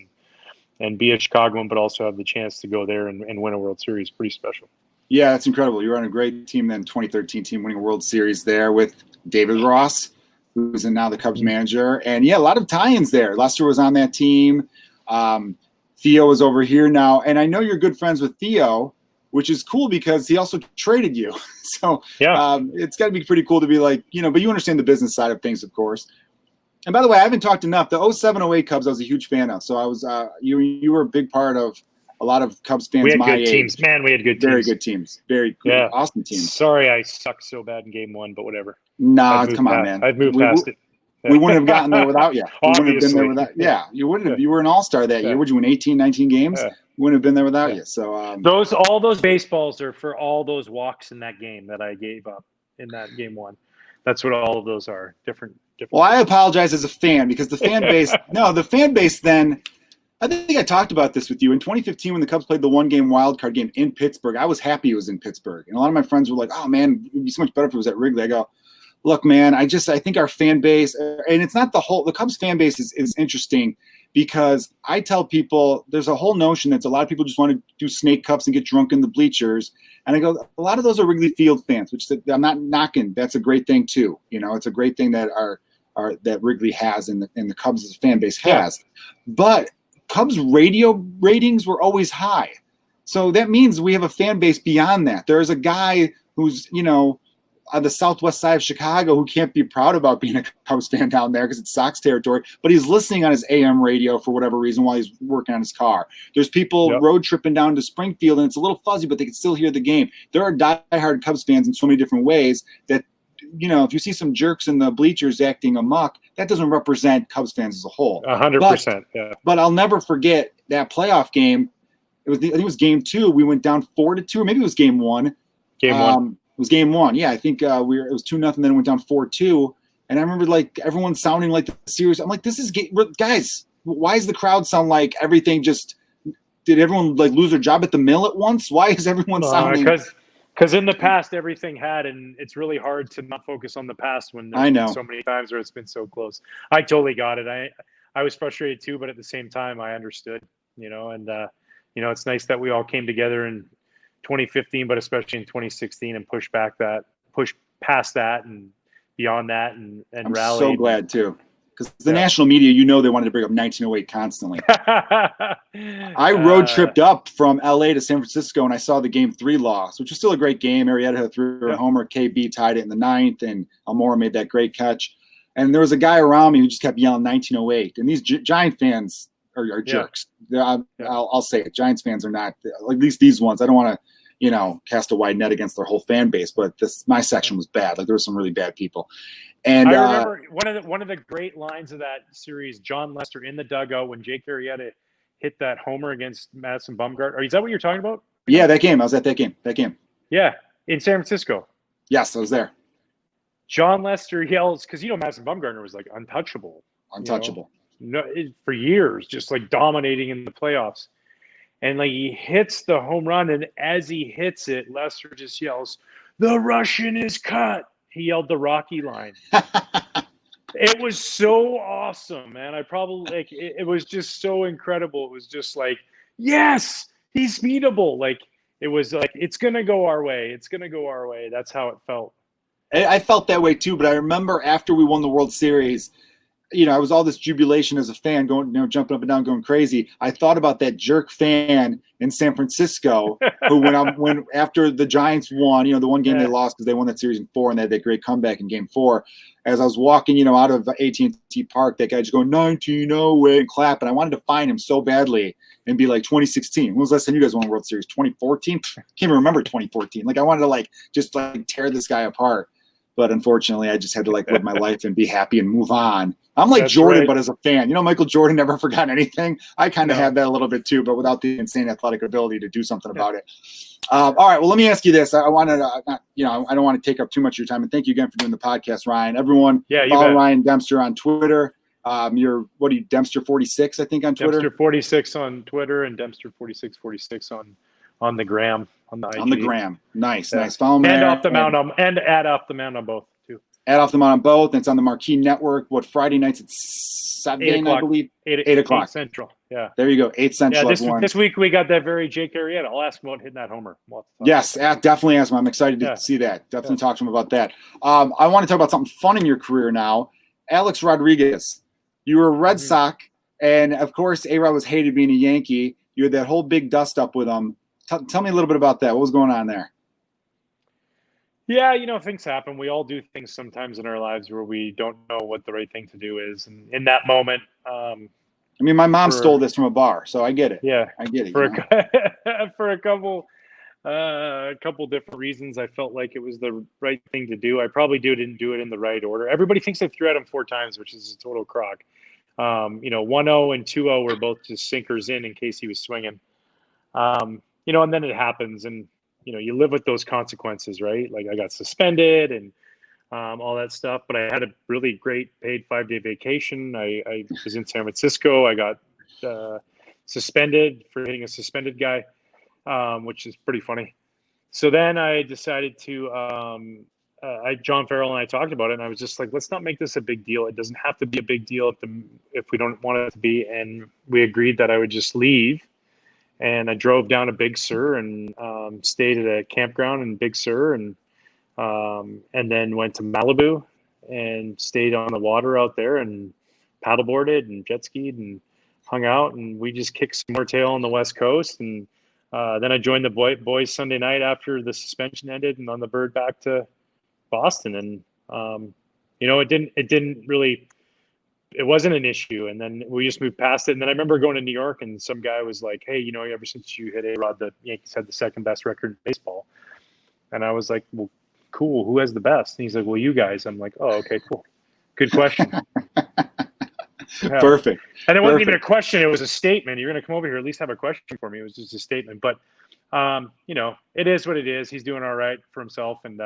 and be a Chicagoan, but also have the chance to go there and win a World Series. Pretty special. Yeah, that's incredible. You were on a great team then, 2013 team winning a World Series there with David Ross, who's now the Cubs manager. And yeah, a lot of tie-ins there. Lester was on that team. Theo is over here now. And I know you're good friends with Theo, which is cool because he also traded you. So yeah, it's got to be pretty cool to be like, but you understand the business side of things, of course. And by the way, I haven't talked enough. The 07-08 Cubs I was a huge fan of. So I was you were a big part of a lot of Cubs fans. We had my good age. Teams. Man, we had good teams. Very good teams. Very good, awesome teams. Sorry I sucked so bad in game one, but whatever. Nah, come on, man. I've moved past it. We wouldn't have gotten there without you. We wouldn't have been there without. Yeah, you wouldn't have. You were an all-star that year. Would you win 18, 19 games? We wouldn't have been there without you. So all those baseballs are for all those walks in that game that I gave up in that game one. That's what all of those are. Different. Well, I apologize as a fan because the fan base. The fan base then. I think I talked about this with you in 2015 when the Cubs played the one-game wild card game in Pittsburgh. I was happy it was in Pittsburgh, and a lot of my friends were like, "Oh man, it'd be so much better if it was at Wrigley." I go, "Look, man, I think our fan base, and it's not the Cubs fan base is interesting because I tell people there's a whole notion that a lot of people just want to do snake cups and get drunk in the bleachers, and I go, a lot of those are Wrigley Field fans, which I'm not knocking. That's a great thing too. It's a great thing that that Wrigley has and the Cubs fan base has, but Cubs radio ratings were always high. So that means we have a fan base beyond that. There's a guy who's, on the southwest side of Chicago who can't be proud about being a Cubs fan down there because it's Sox territory, but he's listening on his AM radio for whatever reason while he's working on his car. There's people road tripping down to Springfield and it's a little fuzzy, but they can still hear the game. There are diehard Cubs fans in so many different ways that, if you see some jerks in the bleachers acting amok, that doesn't represent Cubs fans as a whole. 100%. Yeah. But I'll never forget that playoff game. I think it was game 2. We went down 4-2, or maybe it was game 1. Game 1. It was game 1. Yeah, I think it was 2-0, then it went down 4-2. And I remember like everyone sounding like the series. I'm like, this is guys. Why does the crowd sound like everything just? Did everyone like lose their job at the mill at once? Why is everyone sounding? Because in the past, everything had, and it's really hard to not focus on the past when there's been so many times where it's been so close. I totally got it. I was frustrated too, but at the same time, I understood. And it's nice that we all came together in 2015, but especially in 2016, and push past that and beyond that, and rallied. I'm so glad too. Because the national media, they wanted to bring up 1908 constantly. I road tripped up from LA to San Francisco, and I saw the Game 3 loss, which was still a great game. Arrieta threw a homer, KB tied it in the 9th, and Almora made that great catch. And there was a guy around me who just kept yelling 1908. And these Giant fans are jerks. I'll say it. Giants fans are not, at least these ones. I don't want to, cast a wide net against their whole fan base, but my section was bad. Like there were some really bad people. And I remember one of the great lines of that series, John Lester in the dugout when Jake Arrieta hit that homer against Madison Bumgarner. Is that what you're talking about? Yeah, that game. I was at that game. Yeah, in San Francisco. Yes, I was there. John Lester yells, because Madison Bumgarner was like untouchable. For years, just like dominating in the playoffs. And like he hits the home run, and as he hits it, Lester just yells, "The Russian is cut." He yelled the Rocky line. It was so awesome, man. I probably it was just so incredible. It was just like yes, he's beatable. Like, it was like, it's going to go our way. It's going to go our way. That's how it felt. I felt that way too, but I remember after we won the World Series, I was all this jubilation as a fan, going, jumping up and down, going crazy. I thought about that jerk fan in San Francisco who, when after the Giants won, the one game they lost because they won that series in 4, and they had that great comeback in Game 4. As I was walking, out of AT&T Park, that guy just going 19-0 and clap, and I wanted to find him so badly and be like 2016. When was the last time you guys won a World Series? 2014? Can't even remember 2014. Like, I wanted to just tear this guy apart. But unfortunately, I just had to live my life and be happy and move on. I'm like That's Jordan, right. But as a fan, Michael Jordan never forgot anything. I kind of have that a little bit too, but without the insane athletic ability to do something about it. All right. Well, let me ask you this. I wanted to, I don't want to take up too much of your time. And thank you again for doing the podcast, Ryan. Everyone, follow Ryan Dempster on Twitter. You're Dempster 46, I think, on Twitter. Dempster 46 on Twitter and Dempster 4646 on the gram. On the gram. Nice. Follow me and there. Off the Mound and at Off the Mound on both too. At Off the Mound on both. And it's on the Marquee Network. Friday nights at 7, I believe. 8 o'clock. 8 Central. Yeah. There you go. 8 Central. Yeah, this week we got that very Jake Arrieta. I'll ask him about hitting that homer. Yes, definitely ask him. I'm excited to see that. Definitely talk to him about that. I want to talk about something fun in your career now. Alex Rodriguez. You were a Red Sox, and of course, A-Rod was hated being a Yankee. You had that whole big dust up with him. Tell me a little bit about that. What was going on there? Yeah, things happen. We all do things sometimes in our lives where we don't know what the right thing to do is. And in that moment, my mom stole this from a bar, so I get it. Yeah, I get it. For a couple different reasons, I felt like it was the right thing to do. I probably didn't do it in the right order. Everybody thinks I threw at him 4 times, which is a total crock. 1-0 and 2-0 were both just sinkers in case he was swinging. And then it happens, and you live with those consequences, right? Like, I got suspended and all that stuff, but I had a really great paid 5-day vacation. I was in San Francisco. I got suspended for hitting a suspended guy, which is pretty funny. So then I decided to, John Farrell and I talked about it, and I was just like, let's not make this a big deal. It doesn't have to be a big deal if we don't want it to be. And we agreed that I would just leave. And I drove down to Big Sur and stayed at a campground in Big Sur, and then went to Malibu and stayed on the water out there and paddleboarded and jet skied and hung out, and we just kicked some more tail on the West Coast. And then I joined the boys Sunday night after the suspension ended, and on the bird back to Boston. And it wasn't an issue. And then we just moved past it. And then I remember going to New York, and some guy was like, hey, ever since you hit A-Rod, the Yankees had the second best record in baseball. And I was like, well, cool. Who has the best? And he's like, well, you guys. I'm like, oh, okay, cool. Good question. Yeah. Perfect. And it wasn't even a question. It was a statement. You're going to come over here, at least have a question for me. It was just a statement. But, it is what it is. He's doing all right for himself, and,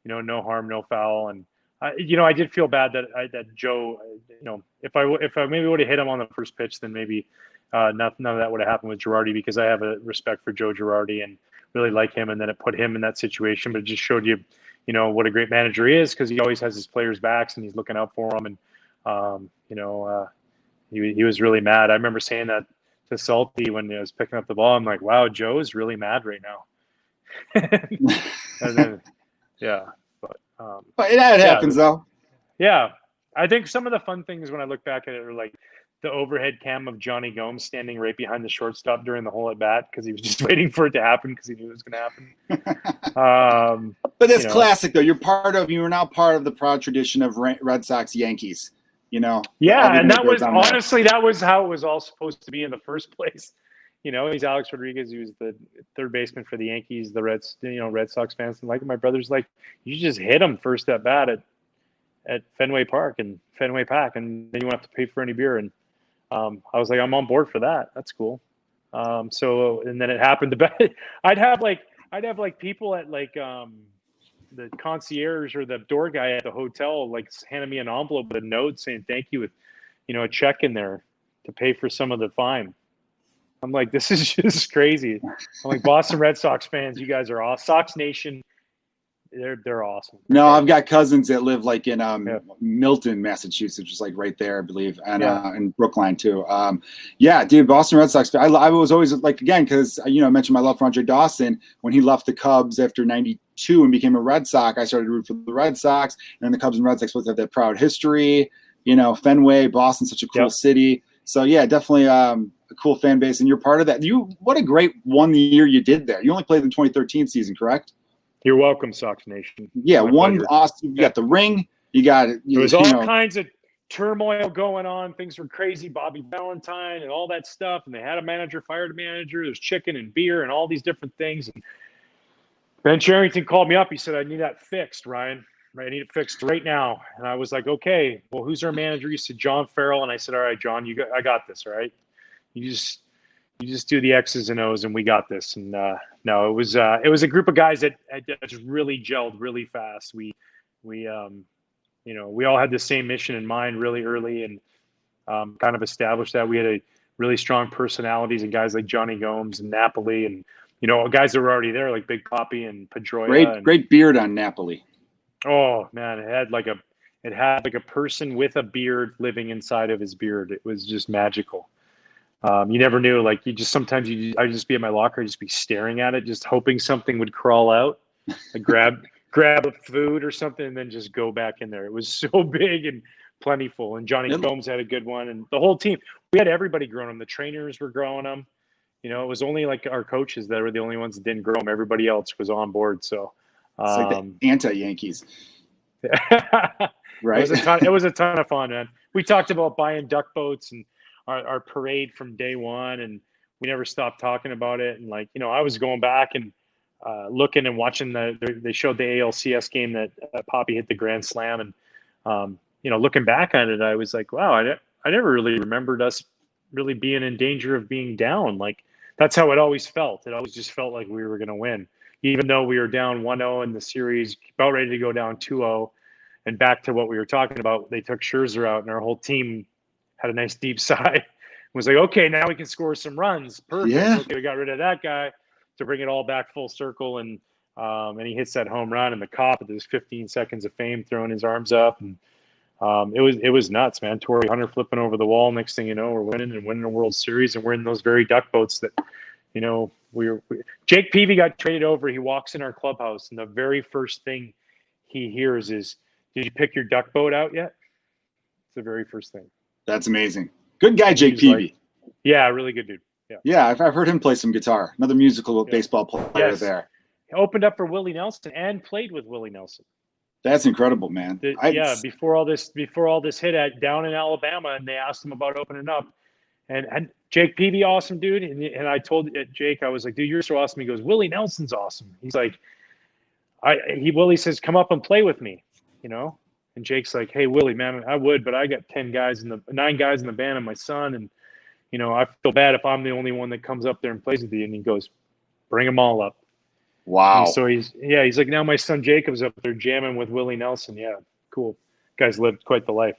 no harm, no foul. And, I did feel bad that Joe, if I maybe would have hit him on the first pitch, then maybe none of that would have happened with Girardi, because I have a respect for Joe Girardi and really like him. And then it put him in that situation, but it just showed you, what a great manager he is, because he always has his players' backs and he's looking out for them. And, he was really mad. I remember saying that to Salty when he was picking up the ball. I'm like, wow, Joe is really mad right now. And then, yeah. But it happens, though. Yeah. I think some of the fun things when I look back at it are like the overhead cam of Johnny Gomes standing right behind the shortstop during the whole at bat, because he was just waiting for it to happen because he knew it was going to happen. But that's classic, though. You're now part of the proud tradition of Red Sox Yankees. Yeah, and that was honestly that was how it was all supposed to be in the first place. He's Alex Rodriguez. He was the third baseman for the Yankees. The Red Sox fans, and like my brother's like, you just hit him first at bat at Fenway Park and Fenway Pack, and then you won't have to pay for any beer. And I was like, I'm on board for that. That's cool. So and then it happened to I'd have people at the concierge or the door guy at the hotel handing me an envelope with a note saying thank you with a check in there to pay for some of the fine. I'm like, this is just crazy. I'm like, Boston Red Sox fans, you guys are awesome. Sox Nation, they're awesome. No, I've got cousins that live like in Milton, Massachusetts, which is like right there, I believe, and in Brookline too. Yeah, dude, Boston Red Sox. I was always like, again, because I mentioned my love for Andre Dawson when he left the Cubs after '92 and became a Red Sox. I started to root for the Red Sox, and then the Cubs and Red Sox both have that proud history. Fenway, Boston, such a cool city. So yeah, definitely a cool fan base, and you're part of that. What a great 1 year you did there. You only played in the 2013 season, correct? You're welcome, Sox Nation. Yeah, one awesome. You got the ring. You got it. There was all kinds of turmoil going on. Things were crazy. Bobby Valentine and all that stuff. And they had a manager, fired a manager. There's chicken and beer and all these different things. And Ben Cherington called me up. He said, "I need that fixed, Ryan. I need it fixed right now." And I was like, "Okay, well, who's our manager?" He said, "John Farrell." And I said, "All right, John, I got this. All right. You just do the X's and O's, and we got this." And no, it was a group of guys that just really gelled really fast. We all had the same mission in mind really early, and kind of established that. We had a really strong personalities and guys like Johnny Gomes and Napoli, and guys that were already there like Big Poppy and Pedroia. Great beard on Napoli. Oh man, it had like a person with a beard living inside of his beard. It was just magical. You never knew. Like I'd just be at my locker, I'd just be staring at it, just hoping something would crawl out, like grab a food or something, and then just go back in there. It was so big and plentiful. And Johnny Combs had a good one, and the whole team. We had everybody growing them. The trainers were growing them. It was only like our coaches that were the only ones that didn't grow them. Everybody else was on board. So it's like the anti-Yankees, It right? was a ton of fun, man. We talked about buying duck boats and our parade from day one, and we never stopped talking about it. And I was going back and looking and watching they showed the ALCS game that Poppy hit the grand slam, and looking back on it, I was like, wow, I never really remembered us really being in danger of being down. Like that's how it always felt. It always just felt like we were going to win, even though we were down 1-0 in the series, about ready to go down 2-0. And back to what we were talking about, they took Scherzer out, and our whole team had a nice deep sigh. Was like, okay, now we can score some runs. Perfect. Yeah. Okay, we got rid of that guy to bring it all back full circle, and he hits that home run, and the cop at this 15 seconds of fame throwing his arms up, and it was nuts, man. Torrey Hunter flipping over the wall. Next thing you know, we're winning a World Series, and we're in those very duck boats that, Jake Peavy got traded over. He walks in our clubhouse, and the very first thing he hears is, "Did you pick your duck boat out yet?" It's the very first thing. That's amazing. Good guy, Jake Peavy. Yeah, really good dude. Yeah, I've heard him play some guitar. Another musical baseball player there. He opened up for Willie Nelson and played with Willie Nelson. That's incredible, man. Before all this hit down in Alabama, and they asked him about opening up, and Jake Peavy, awesome dude. And I told Jake, I was like, "Dude, you're so awesome." He goes, "Willie Nelson's awesome." He's like, Willie says, "Come up and play with me," And Jake's like, "Hey, Willie, man, I would, but I got 9 guys in the band and my son, and I feel bad if I'm the only one that comes up there and plays with you." And he goes, "Bring them all up." Wow. And so he's like, "Now my son Jacob's up there jamming with Willie Nelson." Yeah, cool. Guys lived quite the life.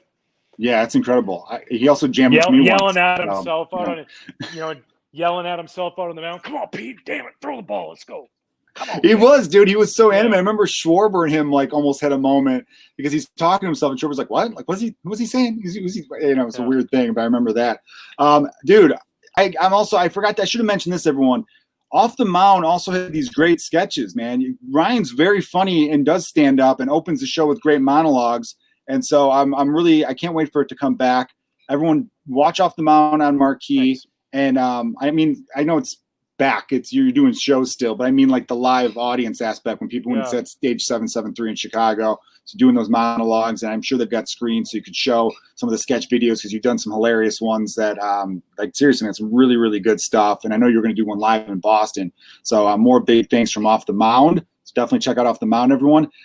Yeah, that's incredible. He also jammed with me yelling once. At himself out on it, yelling at himself out on the mound. "Come on, Pete! Damn it! Throw the ball. Let's go." He was, dude. He was so animated. I remember Schwarber and him almost had a moment because he's talking to himself, and Schwarber's like, "What? Who was he saying?" It's a weird thing, but I remember that. Dude, I forgot that. I should have mentioned this, everyone. Off the Mound also had these great sketches, man. Ryan's very funny and does stand up and opens the show with great monologues. And so I can't wait for it to come back. Everyone watch Off the Mound on Marquee. Nice. And I know it's back. You're doing shows still, but I mean the live audience aspect when it's at Stage 773 in Chicago, so doing those monologues, and I'm sure they've got screens so you could show some of the sketch videos because you've done some hilarious ones that seriously, man, some really, really good stuff. And I know you're going to do one live in Boston. So more big things from Off the Mound. So definitely check out Off the Mound, everyone.